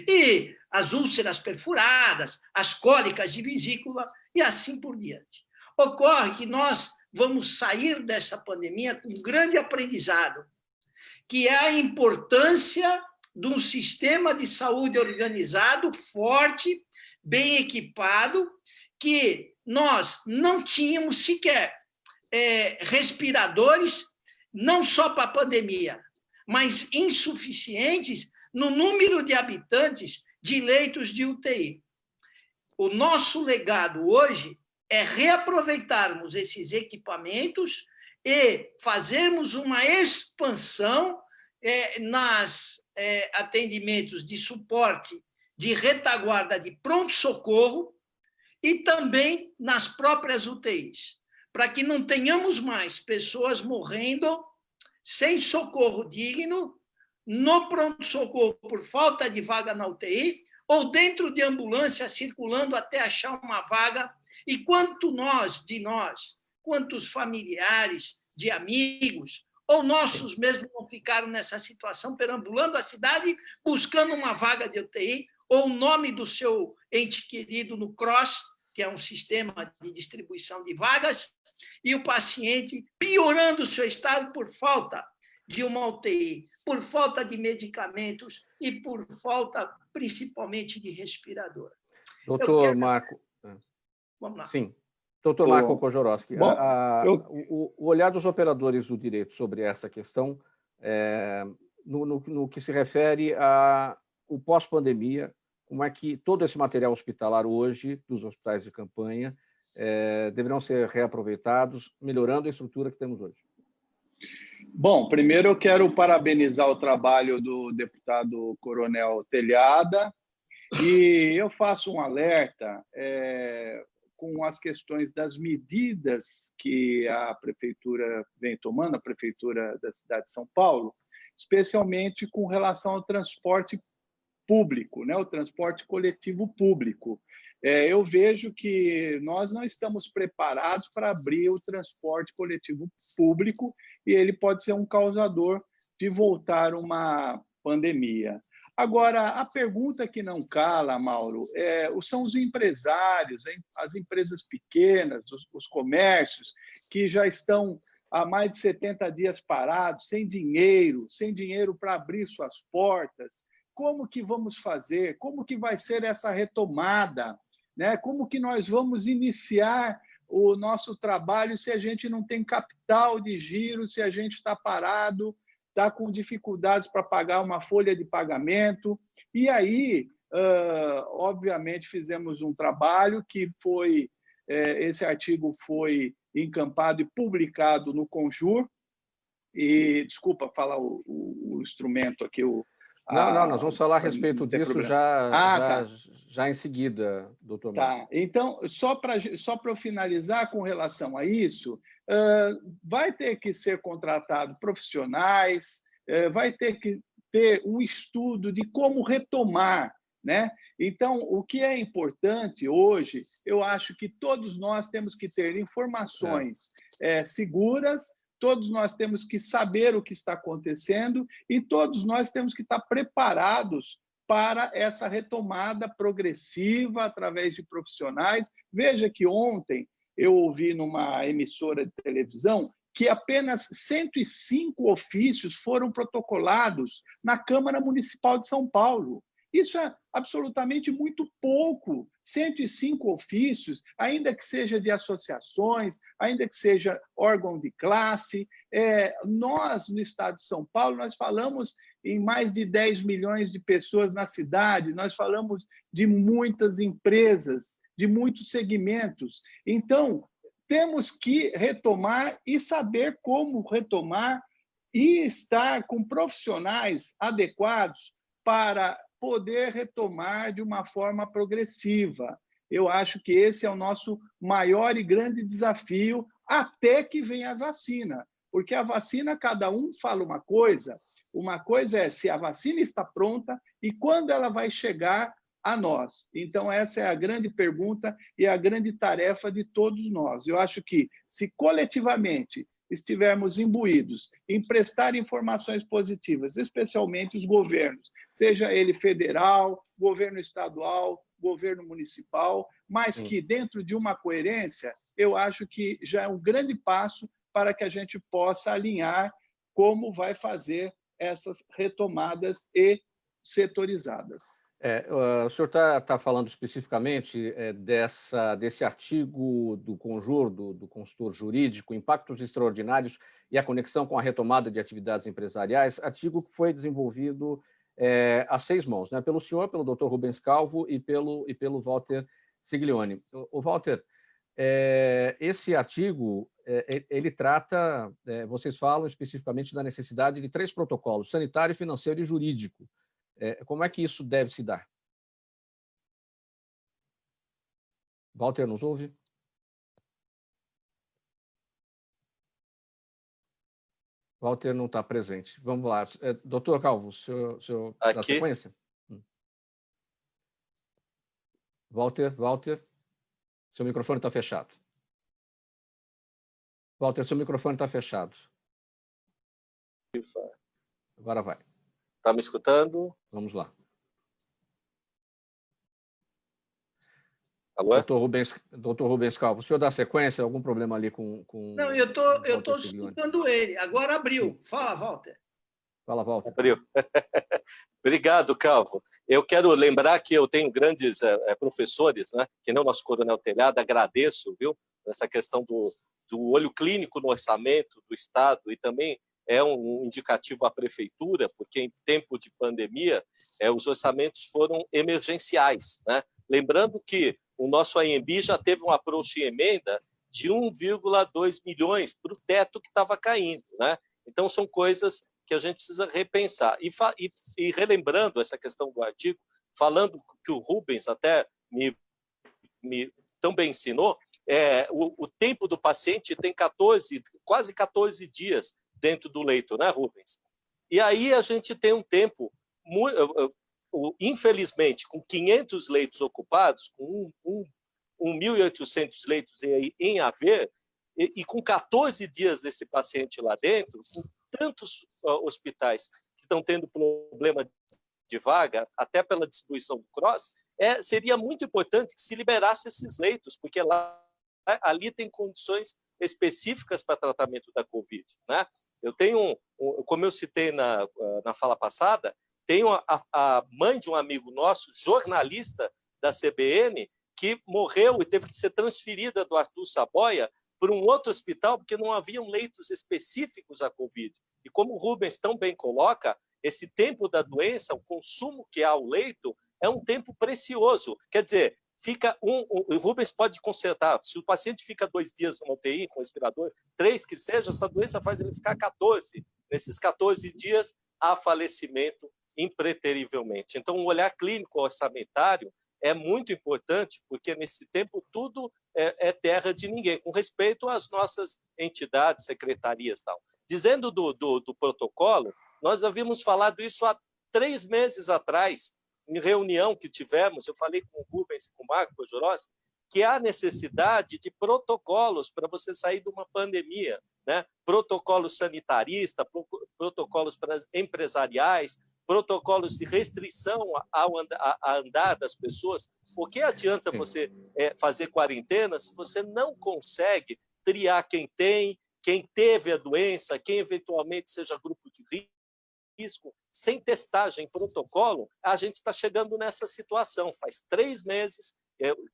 E as úlceras perfuradas, as cólicas de vesícula e assim por diante. Ocorre que nós vamos sair dessa pandemia com um grande aprendizado, que é a importância de um sistema de saúde organizado, forte, bem equipado, que nós não tínhamos sequer respiradores, não só para a pandemia, mas insuficientes no número de habitantes de leitos de UTI. O nosso legado hoje é reaproveitarmos esses equipamentos e fazermos uma expansão nas atendimentos de suporte, de retaguarda, de pronto-socorro e também nas próprias UTIs, para que não tenhamos mais pessoas morrendo sem socorro digno, no pronto-socorro por falta de vaga na UTI, ou dentro de ambulância circulando até achar uma vaga. E quantos familiares de amigos, ou nossos mesmos não ficaram nessa situação, perambulando a cidade, buscando uma vaga de UTI, ou o nome do seu ente querido no CROSS, que é um sistema de distribuição de vagas, e o paciente piorando o seu estado por falta de uma UTI, por falta de medicamentos e por falta, principalmente, de respirador. Doutor Marco... Vamos lá. Sim. Doutor Marco Kozorowski, o olhar dos operadores do direito sobre essa questão, no que se refere ao pós-pandemia, como é que todo esse material hospitalar hoje, dos hospitais de campanha, deverão ser reaproveitados, melhorando a estrutura que temos hoje? Bom, primeiro eu quero parabenizar o trabalho do deputado Coronel Telhada, e eu faço um alerta com as questões das medidas que a Prefeitura vem tomando, a Prefeitura da cidade de São Paulo, especialmente com relação ao transporte público, né? O transporte coletivo público. Eu vejo que nós não estamos preparados para abrir o transporte coletivo público e ele pode ser um causador de voltar uma pandemia. Agora, a pergunta que não cala, Mauro, são os empresários, as empresas pequenas, os comércios, que já estão há mais de 70 dias parados, sem dinheiro para abrir suas portas. Como que vamos fazer? Como que vai ser essa retomada? Né? Como que nós vamos iniciar o nosso trabalho se a gente não tem capital de giro, se a gente está parado, está com dificuldades para pagar uma folha de pagamento? E aí, obviamente, fizemos um trabalho que foi... esse artigo foi encampado e publicado no Conjur. E, desculpa falar o instrumento aqui, Não, nós vamos falar a respeito disso já em seguida, doutor Marco. Tá. Então, só para eu finalizar com relação a isso, vai ter que ser contratado profissionais, vai ter que ter um estudo de como retomar, né? Então, o que é importante hoje, eu acho que todos nós temos que ter informações seguras, todos nós temos que saber o que está acontecendo e todos nós temos que estar preparados para essa retomada progressiva através de profissionais. Veja que ontem eu ouvi numa emissora de televisão que apenas 105 ofícios foram protocolados na Câmara Municipal de São Paulo. Isso é absolutamente muito pouco. 105 ofícios, ainda que seja de associações, ainda que seja órgão de classe. Nós, no estado de São Paulo, nós falamos em mais de 10 milhões de pessoas na cidade, nós falamos de muitas empresas, de muitos segmentos. Então, temos que retomar e saber como retomar e estar com profissionais adequados para poder retomar de uma forma progressiva. Eu acho que esse é o nosso maior e grande desafio até que venha a vacina, porque a vacina, cada um fala uma coisa é se a vacina está pronta e quando ela vai chegar a nós. Então, essa é a grande pergunta e a grande tarefa de todos nós. Eu acho que, se coletivamente estivermos imbuídos em prestar informações positivas, especialmente os governos, seja ele federal, governo estadual, governo municipal, mas que dentro de uma coerência, eu acho que já é um grande passo para que a gente possa alinhar como vai fazer essas retomadas e setorizadas. O senhor está falando especificamente desse artigo do Conjur, do consultor jurídico, Impactos Extraordinários e a Conexão com a Retomada de Atividades Empresariais, artigo que foi desenvolvido a 6 mãos, né, pelo senhor, pelo Dr. Rubens Calvo e pelo Walter Siglioni. O Walter, esse artigo, ele trata, vocês falam especificamente da necessidade de 3 protocolos, sanitário, financeiro e jurídico. Como é que isso deve se dar? Walter, nos ouve? Walter não está presente. Vamos lá. Doutor Calvo, o senhor dá sequência? Walter, seu microfone está fechado. Walter, seu microfone está fechado. Agora vai. Está me escutando? Vamos lá. Alô? Doutor Rubens Calvo, o senhor dá sequência? Algum problema ali com Não, eu estou escutando ele. Agora abriu. Fala, Walter. Fala, Walter. Abriu. Obrigado, Calvo. Eu quero lembrar que eu tenho grandes professores, né? Que nem o nosso Coronel Telhado, agradeço, viu? Essa questão do olho clínico no orçamento do Estado e também é um indicativo à prefeitura, porque em tempo de pandemia os orçamentos foram emergenciais, né? Lembrando que o nosso AMB já teve um approach em emenda de 1,2 milhões para o teto que estava caindo, né? Então, são coisas que a gente precisa repensar. E relembrando essa questão do artigo, falando que o Rubens até me também ensinou, o tempo do paciente tem quase 14 dias dentro do leito, né, Rubens? E aí a gente tem um tempo, infelizmente, com 500 leitos ocupados, com 1.800 leitos em haver, e com 14 dias desse paciente lá dentro, com tantos hospitais que estão tendo problema de vaga, até pela distribuição do CROSS, seria muito importante que se liberasse esses leitos, porque ali tem condições específicas para tratamento da Covid, né? Eu tenho, como eu citei na fala passada, tenho a mãe de um amigo nosso, jornalista da CBN, que morreu e teve que ser transferida do Arthur Saboia para um outro hospital, porque não haviam leitos específicos à Covid. E como o Rubens tão bem coloca, esse tempo da doença, o consumo que há ao leito, é um tempo precioso. Quer dizer, o Rubens pode consertar. Se o paciente fica 2 dias no UTI com respirador, 3 que seja, essa doença faz ele ficar 14. Nesses 14 dias, há falecimento impreterivelmente. Então, o olhar clínico orçamentário é muito importante, porque nesse tempo tudo é terra de ninguém, com respeito às nossas entidades, secretarias e tal. Dizendo do protocolo, nós havíamos falado isso há 3 meses atrás, em reunião que tivemos, eu falei com o Rubens e com o Marco Pojorowski, que há necessidade de protocolos para você sair de uma pandemia, né? Protocolos sanitaristas, protocolos empresariais, protocolos de restrição a andar das pessoas. Por que adianta você fazer quarentena se você não consegue triar quem tem, quem teve a doença, quem eventualmente seja grupo de risco, sem testagem, protocolo? A gente está chegando nessa situação. Faz 3 meses,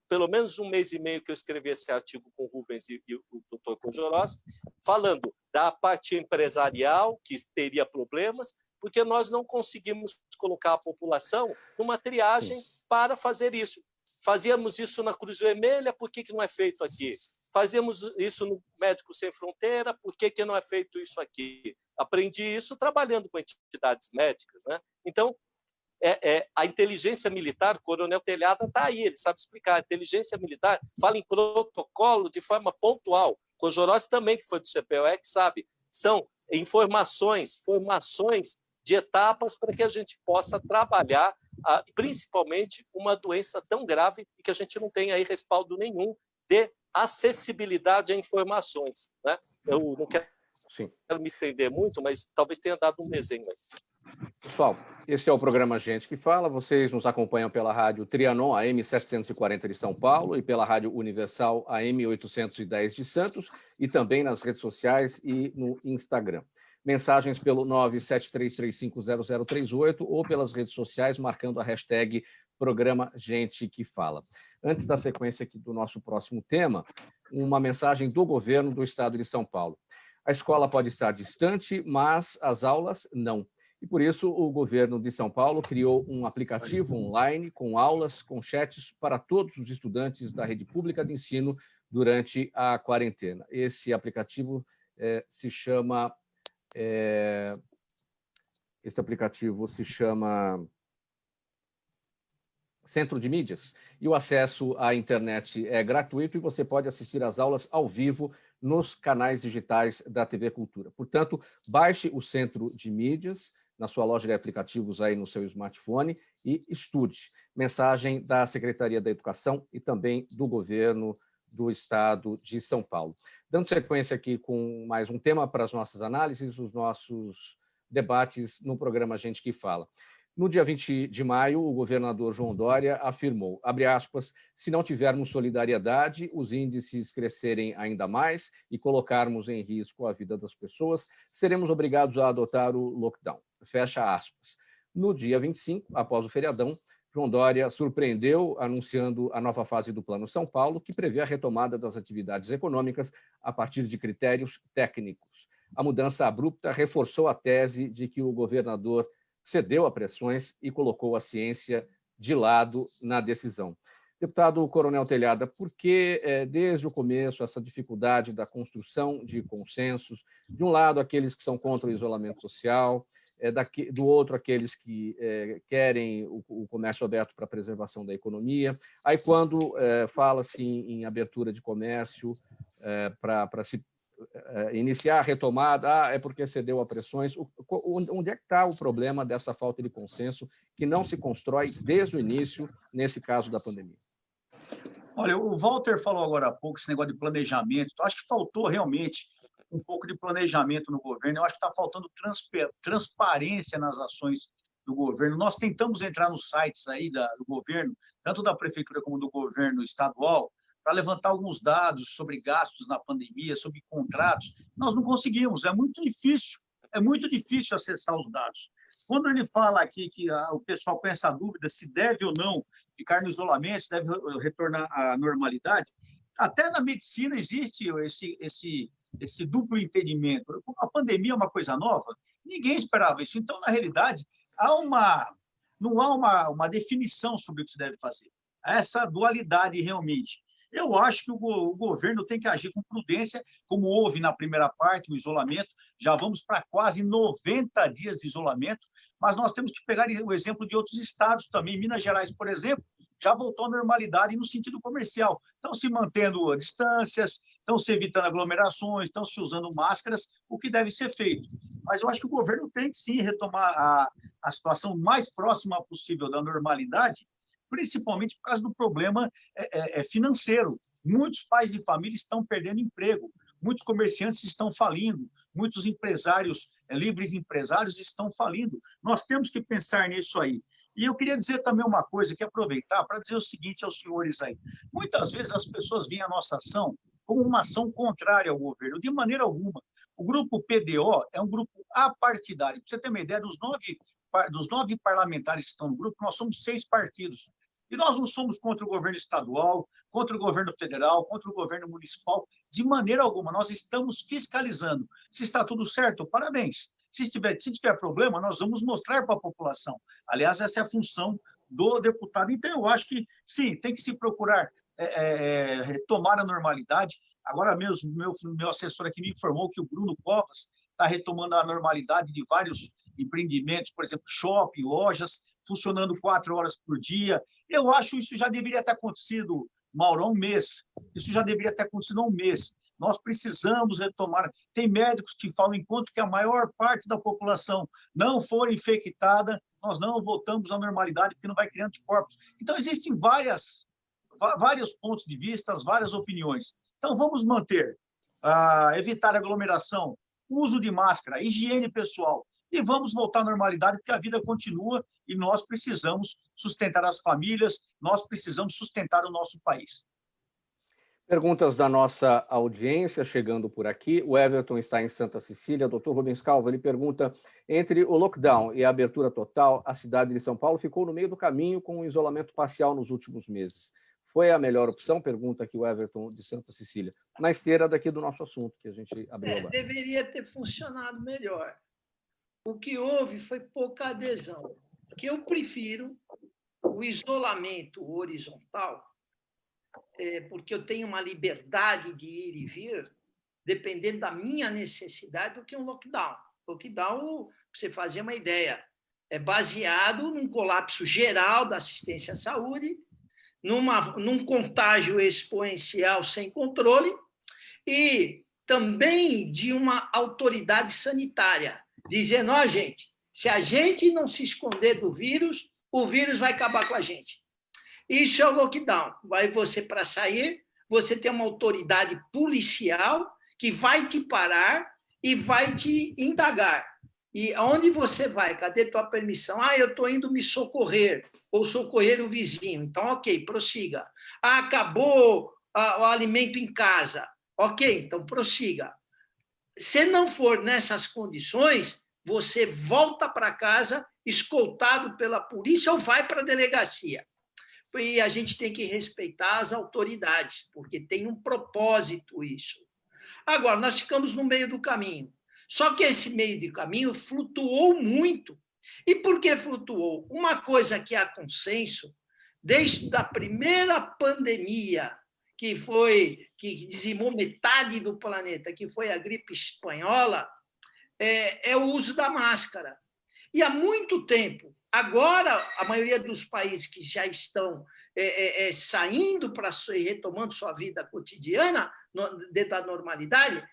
pelo menos 1 mês e meio que eu escrevi esse artigo com o Rubens e o Dr. Pojorowski, falando da parte empresarial, que teria problemas, porque nós não conseguimos colocar a população numa triagem para fazer isso. Fazíamos isso na Cruz Vermelha, por que não é feito aqui? Fazíamos isso no Médicos Sem Fronteira, por que não é feito isso aqui? Aprendi isso trabalhando com entidades médicas, né? Então, a inteligência militar, o Coronel Telhada está aí, ele sabe explicar. A inteligência militar fala em protocolo de forma pontual. Cojorós também, que foi do CPOE, que sabe. São formações de etapas para que a gente possa trabalhar, principalmente, uma doença tão grave e que a gente não tem aí respaldo nenhum de acessibilidade a informações, né? Eu não quero me estender muito, mas talvez tenha dado um desenho aí. Pessoal, este é o programa Gente que Fala. Vocês nos acompanham pela rádio Trianon, AM 740 de São Paulo, e pela rádio Universal, AM 810 de Santos, e também nas redes sociais e no Instagram. Mensagens pelo 973350038 ou pelas redes sociais, marcando a hashtag Programa Gente que Fala. Antes da sequência aqui do nosso próximo tema, uma mensagem do governo do estado de São Paulo. A escola pode estar distante, mas as aulas não. E por isso o governo de São Paulo criou um aplicativo online com aulas, com chats para todos os estudantes da rede pública de ensino durante a quarentena. Esse aplicativo se chama Centro de Mídias, e o acesso à internet é gratuito e você pode assistir às aulas ao vivo nos canais digitais da TV Cultura. Portanto, baixe o Centro de Mídias na sua loja de aplicativos aí no seu smartphone e estude. Mensagem da Secretaria da Educação e também do governo do estado de São Paulo. Dando sequência aqui com mais um tema para as nossas análises, os nossos debates no programa Gente que Fala. No dia 20 de maio, o governador João Dória afirmou, abre aspas, se não tivermos solidariedade, os índices crescerem ainda mais e colocarmos em risco a vida das pessoas, seremos obrigados a adotar o lockdown. Fecha aspas. No dia 25, após o feriadão, João Dória surpreendeu anunciando a nova fase do Plano São Paulo, que prevê a retomada das atividades econômicas a partir de critérios técnicos. A mudança abrupta reforçou a tese de que o governador cedeu a pressões e colocou a ciência de lado na decisão. Deputado Coronel Telhada, por que, desde o começo, essa dificuldade da construção de consensos? De um lado, aqueles que são contra o isolamento social, do outro, aqueles que querem o comércio aberto para a preservação da economia. Aí, quando fala-se em abertura de comércio para se iniciar a retomada, é porque cedeu a pressões. Onde é que está o problema dessa falta de consenso que não se constrói desde o início, nesse caso da pandemia? Olha, o Walter falou agora há pouco esse negócio de planejamento. Então, acho que faltou realmente um pouco de planejamento no governo. Eu acho que está faltando transparência nas ações do governo. Nós tentamos entrar nos sites aí do governo, tanto da prefeitura como do governo estadual, para levantar alguns dados sobre gastos na pandemia, sobre contratos. Nós não conseguimos, é muito difícil acessar os dados. Quando ele fala aqui que o pessoal com essa dúvida se deve ou não ficar no isolamento, se deve retornar à normalidade, até na medicina existe esse duplo entendimento. A pandemia é uma coisa nova, ninguém esperava isso. Então, na realidade, não há uma definição sobre o que se deve fazer. Essa dualidade realmente. Eu acho que o governo tem que agir com prudência, como houve na primeira parte, o isolamento. Já vamos para quase 90 dias de isolamento, mas nós temos que pegar o exemplo de outros estados também. Minas Gerais, por exemplo, já voltou à normalidade no sentido comercial. Estão se mantendo distâncias, estão se evitando aglomerações, estão se usando máscaras, o que deve ser feito. Mas eu acho que o governo tem que, sim, retomar a situação mais próxima possível da normalidade, principalmente por causa do problema financeiro. Muitos pais de família estão perdendo emprego, muitos comerciantes estão falindo, muitos empresários, livres empresários estão falindo. Nós temos que pensar nisso aí. E eu queria dizer também uma coisa, que aproveitar para dizer o seguinte aos senhores aí. Muitas vezes as pessoas veem a nossa ação como uma ação contrária ao governo, de maneira alguma. O grupo PDO é um grupo apartidário. Para você ter uma ideia, dos nove parlamentares que estão no grupo, nós somos 6 partidos. E nós não somos contra o governo estadual, contra o governo federal, contra o governo municipal, de maneira alguma. Nós estamos fiscalizando. Se está tudo certo, parabéns. Se tiver problema, nós vamos mostrar para a população. Aliás, essa é a função do deputado. Então, eu acho que, sim, tem que se procurar retomar a normalidade. Agora mesmo, meu assessor aqui me informou que o Bruno Covas está retomando a normalidade de vários empreendimentos, por exemplo, shopping, lojas, funcionando 4 horas por dia. Eu acho que isso já deveria ter acontecido, Mauro, há um mês. Isso já deveria ter acontecido há um mês. Nós precisamos retomar. Tem médicos que falam, enquanto que a maior parte da população não for infectada, nós não voltamos à normalidade, porque não vai criar anticorpos. Então, existem vários pontos de vista, várias opiniões. Então, vamos manter, evitar aglomeração, uso de máscara, higiene pessoal, e vamos voltar à normalidade, porque a vida continua e nós precisamos sustentar as famílias, nós precisamos sustentar o nosso país. Perguntas da nossa audiência chegando por aqui. O Everton está em Santa Cecília. Doutor Rubens Calvo, ele pergunta, entre o lockdown e a abertura total, a cidade de São Paulo ficou no meio do caminho com o isolamento parcial nos últimos meses. Foi a melhor opção? Pergunta aqui o Everton de Santa Cecília. Na esteira daqui do nosso assunto, que a gente abriu agora. Deveria ter funcionado melhor. O que houve foi pouca adesão. Que eu prefiro o isolamento horizontal, porque eu tenho uma liberdade de ir e vir, dependendo da minha necessidade, do que um lockdown. Lockdown, para você fazer uma ideia, é baseado num colapso geral da assistência à saúde, num contágio exponencial sem controle e também de uma autoridade sanitária, dizendo, gente, se a gente não se esconder do vírus, o vírus vai acabar com a gente. Isso é o lockdown. Vai você, para sair, você tem uma autoridade policial que vai te parar e vai te indagar. E aonde você vai? Cadê tua permissão? Eu estou indo me socorrer, ou socorrer o vizinho. Então, ok, prossiga. Acabou o alimento em casa. Ok, então prossiga. Se não for nessas condições, você volta para casa escoltado pela polícia ou vai para a delegacia. E a gente tem que respeitar as autoridades, porque tem um propósito isso. Agora, nós ficamos no meio do caminho. Só que esse meio de caminho flutuou muito. E por que flutuou? Uma coisa que há consenso, desde a primeira pandemia, que dizimou metade do planeta, que foi a gripe espanhola, é o uso da máscara. E há muito tempo, agora, a maioria dos países que já estão saindo para retomando sua vida cotidiana, dentro da normalidade,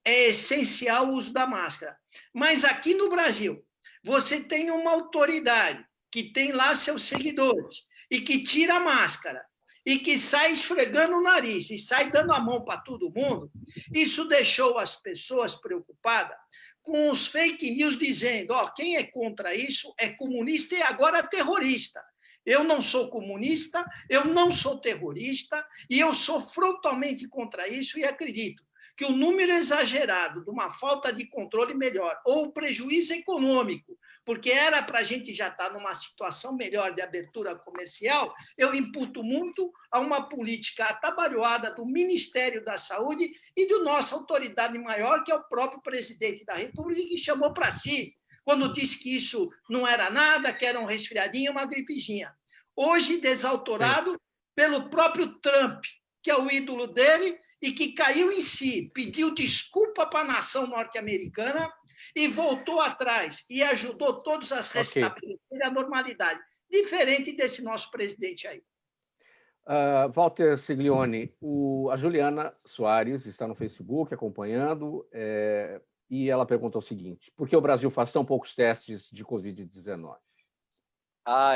é essencial o uso da máscara. Mas aqui no Brasil, você tem uma autoridade que tem lá seus seguidores e que tira a máscara e que sai esfregando o nariz e sai dando a mão para todo mundo. Isso deixou as pessoas preocupadas com os fake news dizendo, quem é contra isso é comunista e agora terrorista. Eu não sou comunista, eu não sou terrorista e eu sou frontalmente contra isso e acredito que o número exagerado de uma falta de controle melhor ou o prejuízo econômico, porque era para a gente já estar numa situação melhor de abertura comercial, eu imputo muito a uma política atabalhoada do Ministério da Saúde e da nossa autoridade maior, que é o próprio presidente da República, que chamou para si, quando disse que isso não era nada, que era um resfriadinho, uma gripezinha. Hoje, desautorado pelo próprio Trump, que é o ídolo dele, e que caiu em si, pediu desculpa para a nação norte-americana e voltou atrás e ajudou todos a restabelecer a normalidade, diferente desse nosso presidente aí. Walter Siglione, a Juliana Soares está no Facebook acompanhando e ela pergunta o seguinte, por que o Brasil faz tão poucos testes de Covid-19?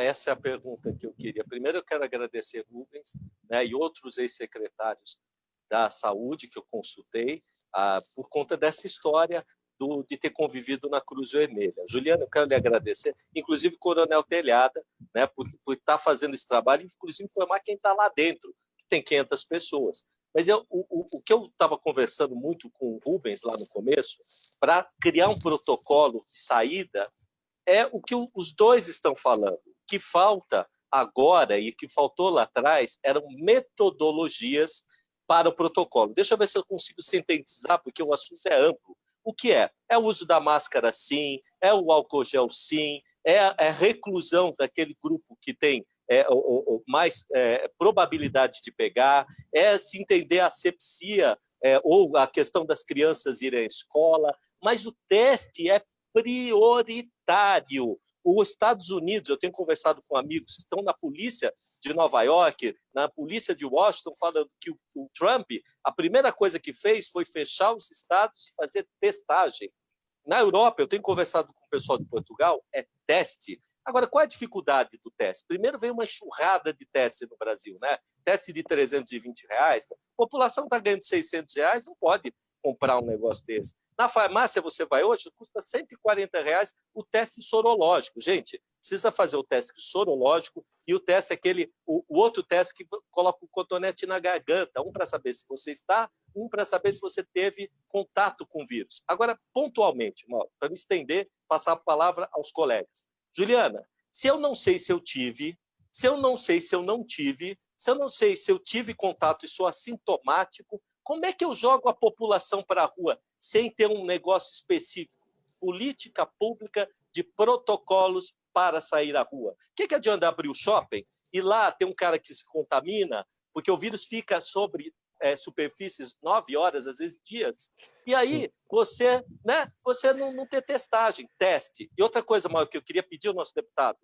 Essa é a pergunta que eu queria. Primeiro, eu quero agradecer Rubens, e outros ex-secretários da Saúde que eu consultei, por conta dessa história de ter convivido na Cruz Vermelha. Juliana, eu quero lhe agradecer, inclusive o Coronel Telhada, por estar fazendo esse trabalho, inclusive informar quem está lá dentro, que tem 500 pessoas. Mas o que eu estava conversando muito com o Rubens lá no começo, para criar um protocolo de saída, é o que os dois estão falando. O que falta agora e que faltou lá atrás eram metodologias para o protocolo. Deixa eu ver se eu consigo sintetizar, porque o assunto é amplo. O que é? É o uso da máscara, sim, é o álcool gel, sim, é a reclusão daquele grupo que tem mais probabilidade de pegar, é se entender a asepsia ou a questão das crianças irem à escola, mas o teste é prioritário. Os Estados Unidos, eu tenho conversado com amigos que estão na polícia de Nova York, na polícia de Washington, falando que o Trump, a primeira coisa que fez foi fechar os estados e fazer testagem. Na Europa, eu tenho conversado com o pessoal de Portugal, é teste. Agora, qual é a dificuldade do teste? Primeiro, veio uma enxurrada de teste no Brasil, né? Teste de R$320. A população está ganhando R$600, não pode comprar um negócio desse. Na farmácia, você vai hoje, custa R$140 o teste sorológico. Gente, precisa fazer o teste sorológico e o teste é o outro teste que coloca o cotonete na garganta, um para saber se você está, um para saber se você teve contato com o vírus. Agora, pontualmente, para me estender, passar a palavra aos colegas. Juliana, se eu não sei se eu tive, se eu não sei se eu não tive, se eu não sei se eu tive contato e sou assintomático, como é que eu jogo a população para a rua sem ter um negócio específico? Política pública de protocolos para sair à rua. O que adianta abrir o shopping e lá tem um cara que se contamina, porque o vírus fica sobre superfícies 9 horas, às vezes dias, e aí você não ter testagem, teste. E outra coisa, Mauro, que eu queria pedir ao nosso deputado,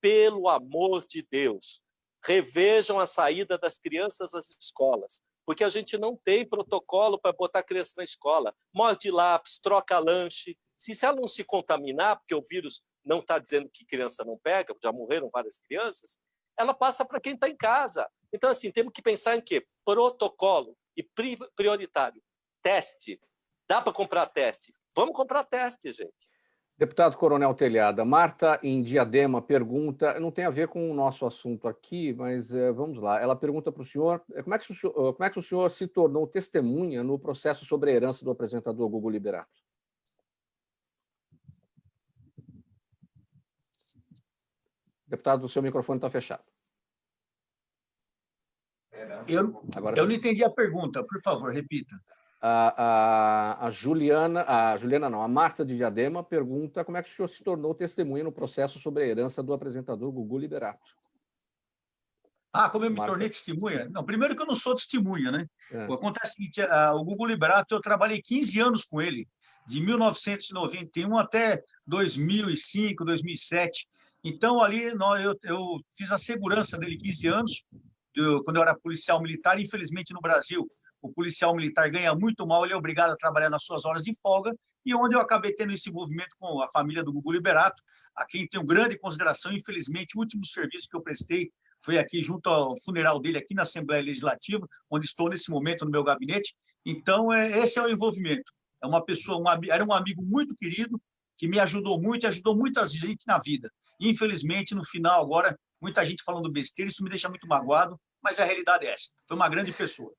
pelo amor de Deus, revejam a saída das crianças às escolas, porque a gente não tem protocolo para botar a criança na escola. Morde lápis, troca lanche. Se ela não se contaminar, porque o vírus não está dizendo que criança não pega, já morreram várias crianças, ela passa para quem está em casa. Então, assim, temos que pensar em quê? Protocolo e prioritário. Teste. Dá para comprar teste? Vamos comprar teste, gente. Deputado Coronel Telhada, Marta, em Diadema, pergunta, não tem a ver com o nosso assunto aqui, mas vamos lá. Ela pergunta para o senhor, como é que o senhor se tornou testemunha no processo sobre a herança do apresentador Gugu Liberato? Deputado, o seu microfone está fechado. Eu não entendi a pergunta, por favor, repita. A Marta de Diadema pergunta como é que o senhor se tornou testemunha no processo sobre a herança do apresentador Gugu Liberato. Como eu me tornei testemunha? Não, primeiro que eu não sou testemunha, né? Acontece o seguinte, o Gugu Liberato, eu trabalhei 15 anos com ele, de 1991 até 2005, 2007. Então, ali eu fiz a segurança dele 15 anos, quando eu era policial militar. Infelizmente, no Brasil, o policial militar ganha muito mal, ele é obrigado a trabalhar nas suas horas de folga, e onde eu acabei tendo esse envolvimento com a família do Gugu Liberato, a quem tenho grande consideração. Infelizmente, o último serviço que eu prestei foi aqui, junto ao funeral dele, aqui na Assembleia Legislativa, onde estou nesse momento no meu gabinete. Então, esse é o envolvimento. É uma pessoa, era um amigo muito querido, que me ajudou muito e ajudou muita gente na vida. Infelizmente, no final, agora, muita gente falando besteira, isso me deixa muito magoado, mas a realidade é essa. Foi uma grande pessoa.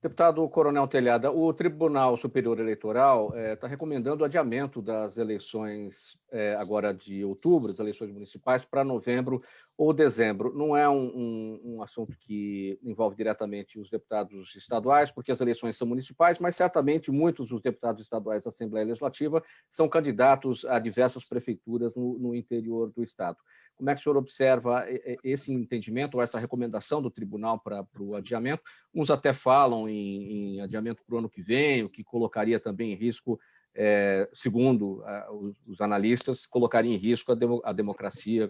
Deputado Coronel Telhada, o Tribunal Superior Eleitoral está recomendando o adiamento das eleições agora de outubro, as eleições municipais, para novembro ou dezembro. Não é um assunto que envolve diretamente os deputados estaduais, porque as eleições são municipais, mas certamente muitos dos deputados estaduais da Assembleia Legislativa são candidatos a diversas prefeituras no interior do Estado. Como é que o senhor observa esse entendimento ou essa recomendação do tribunal para o adiamento? Uns até falam em adiamento para o ano que vem, o que colocaria também em risco, segundo os analistas, colocaria em risco a democracia.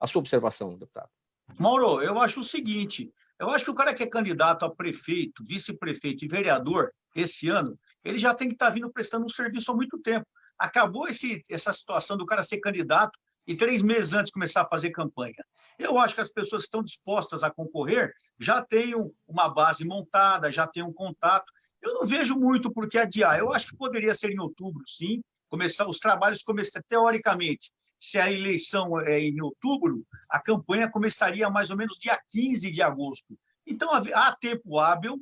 A sua observação, deputado. Mauro, eu acho o seguinte, eu acho que o cara que é candidato a prefeito, vice-prefeito e vereador esse ano, ele já tem que estar vindo prestando um serviço há muito tempo. Acabou essa situação do cara ser candidato e 3 meses antes de começar a fazer campanha. Eu acho que as pessoas que estão dispostas a concorrer já têm uma base montada, já têm um contato. Eu não vejo muito por que adiar. Eu acho que poderia ser em outubro, sim. Os trabalhos começam, teoricamente, se a eleição é em outubro, a campanha começaria mais ou menos dia 15 de agosto. Então, há tempo hábil,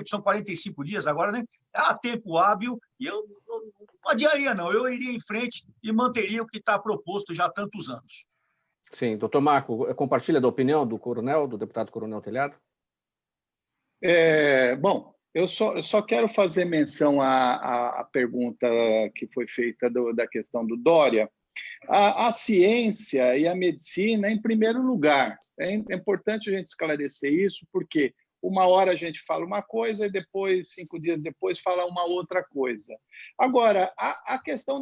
são 45 dias agora, né? Há tempo hábil, e eu não adiaria, não. Eu iria em frente e manteria o que está proposto já há tantos anos. Sim, doutor Marco, compartilha da opinião do deputado Coronel Telhada? Bom, eu só quero fazer menção à pergunta que foi feita da questão do Dória. A ciência e a medicina, em primeiro lugar. É importante a gente esclarecer isso, porque uma hora a gente fala uma coisa e depois, 5 dias depois, fala uma outra coisa. Agora, a questão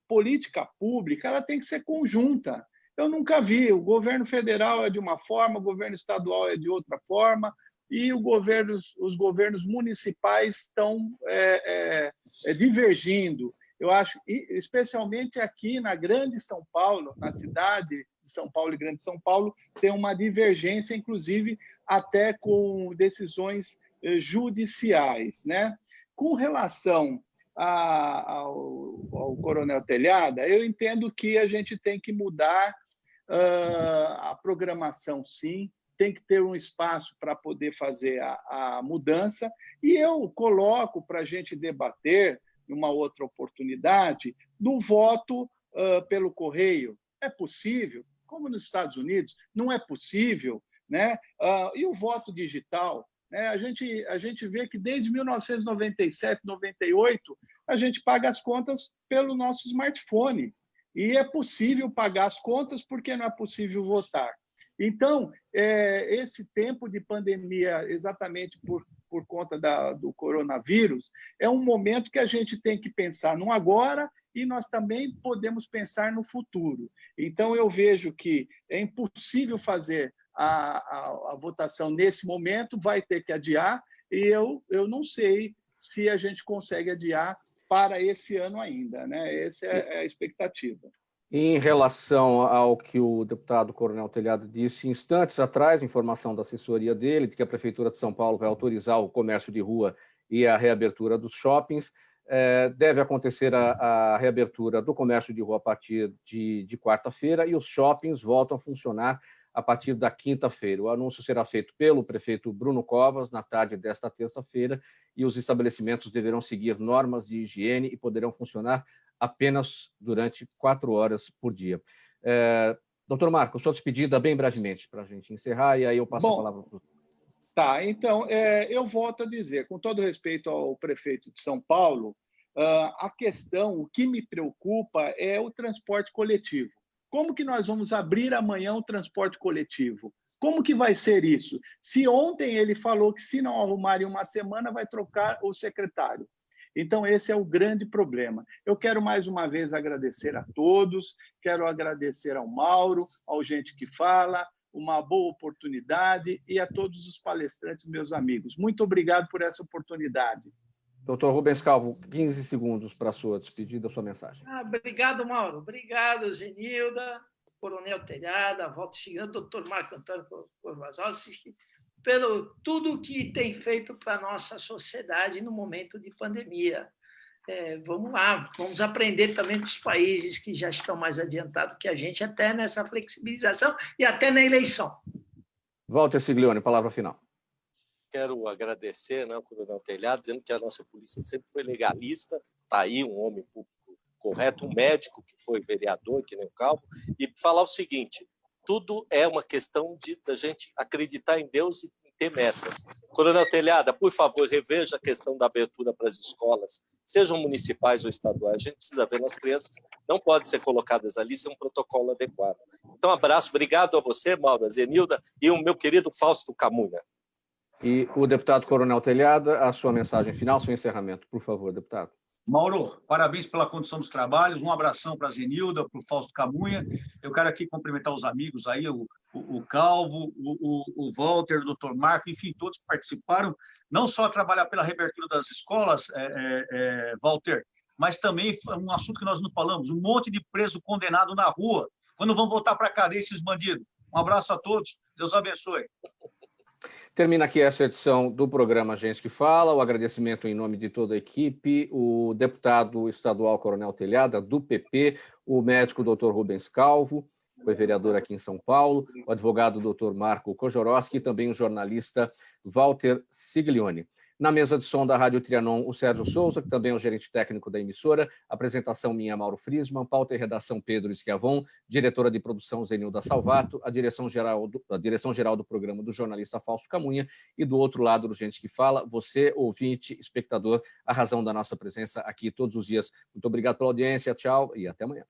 política pública ela tem que ser conjunta. Eu nunca vi, o governo federal é de uma forma, o governo estadual é de outra forma, e os governos municipais estão divergindo. Eu acho, especialmente aqui na Grande São Paulo, na cidade de São Paulo e Grande São Paulo, tem uma divergência, inclusive, até com decisões judiciais, né? Com relação ao Coronel Telhada, eu entendo que a gente tem que mudar a programação, sim, tem que ter um espaço para poder fazer a mudança, e eu coloco para a gente debater, numa outra oportunidade, do voto pelo correio. É possível? Como nos Estados Unidos, não é possível, né? E o voto digital? Né? A gente vê que desde 1997, 98, a gente paga as contas pelo nosso smartphone. E é possível pagar as contas porque não é possível votar. Então, esse tempo de pandemia, exatamente por conta do coronavírus, é um momento que a gente tem que pensar no agora e nós também podemos pensar no futuro. Então, eu vejo que é impossível fazer a votação nesse momento, vai ter que adiar, e eu não sei se a gente consegue adiar para esse ano ainda, né? Essa é a expectativa. Em relação ao que o deputado Coronel Telhada disse instantes atrás, informação da assessoria dele, de que a Prefeitura de São Paulo vai autorizar o comércio de rua e a reabertura dos shoppings, deve acontecer a reabertura do comércio de rua a partir de quarta-feira e os shoppings voltam a funcionar a partir da quinta-feira. O anúncio será feito pelo prefeito Bruno Covas na tarde desta terça-feira e os estabelecimentos deverão seguir normas de higiene e poderão funcionar apenas durante 4 horas por dia. Doutor Marco, sua despedida bem brevemente para a gente encerrar e aí eu passo a palavra para o... Tá, então, eu volto a dizer, com todo respeito ao prefeito de São Paulo, a questão, o que me preocupa é o transporte coletivo. Como que nós vamos abrir amanhã o transporte coletivo? Como que vai ser isso? Se ontem ele falou que se não arrumarem uma semana, vai trocar o secretário. Então, esse é o grande problema. Eu quero mais uma vez agradecer a todos, quero agradecer ao Mauro, ao Gente que Fala, uma boa oportunidade, e a todos os palestrantes, meus amigos. Muito obrigado por essa oportunidade. Doutor Rubens Calvo, 15 segundos para a sua despedida, a sua mensagem. Obrigado, Mauro. Obrigado, Zenilda, Coronel Telhada, Walter Chigano, doutor Marco Antônio Korwazowski, pelo tudo que tem feito para a nossa sociedade no momento de pandemia. Vamos lá, vamos aprender também com os países que já estão mais adiantados que a gente, até nessa flexibilização e até na eleição. Walter Siglione, palavra final. Quero agradecer, ao Coronel Telhado, dizendo que a nossa polícia sempre foi legalista, está aí um homem público correto, um médico que foi vereador, que nem o Calvo, e falar o seguinte: tudo é uma questão da gente acreditar em Deus e ter metas. Coronel Telhada, por favor, reveja a questão da abertura para as escolas, sejam municipais ou estaduais. A gente precisa ver, as crianças não podem ser colocadas ali sem um protocolo adequado. Então, abraço, obrigado a você, Mauro, a Zenilda, e o meu querido Fausto Camunha. E o deputado Coronel Telhada, a sua mensagem final, seu encerramento, por favor, deputado. Mauro, parabéns pela condução dos trabalhos, um abração para a Zenilda, para o Fausto Camunha. Eu quero aqui cumprimentar os amigos aí, o Calvo, o Walter, o doutor Marco, enfim, todos que participaram, não só a trabalhar pela reabertura das escolas, Walter, mas também um assunto que nós não falamos, um monte de preso condenado na rua. Quando vão voltar para a cadeia esses bandidos? Um abraço a todos, Deus abençoe. Termina aqui essa edição do programa Gente que Fala. O agradecimento em nome de toda a equipe, o deputado estadual Coronel Telhada, do PP, o médico Dr. Rubens Calvo, foi vereador aqui em São Paulo, o advogado Dr. Marco Kojorowski e também o jornalista Walter Siglione. Na mesa de som da Rádio Trianon, o Sérgio Souza, que também é o gerente técnico da emissora, apresentação minha, Mauro Friesman, pauta e redação Pedro Schiavon, diretora de produção Zenilda Salvato, a direção geral do programa do jornalista Fausto Camunha, e do outro lado do Gente que Fala, você, ouvinte, espectador, a razão da nossa presença aqui todos os dias. Muito obrigado pela audiência, tchau e até amanhã.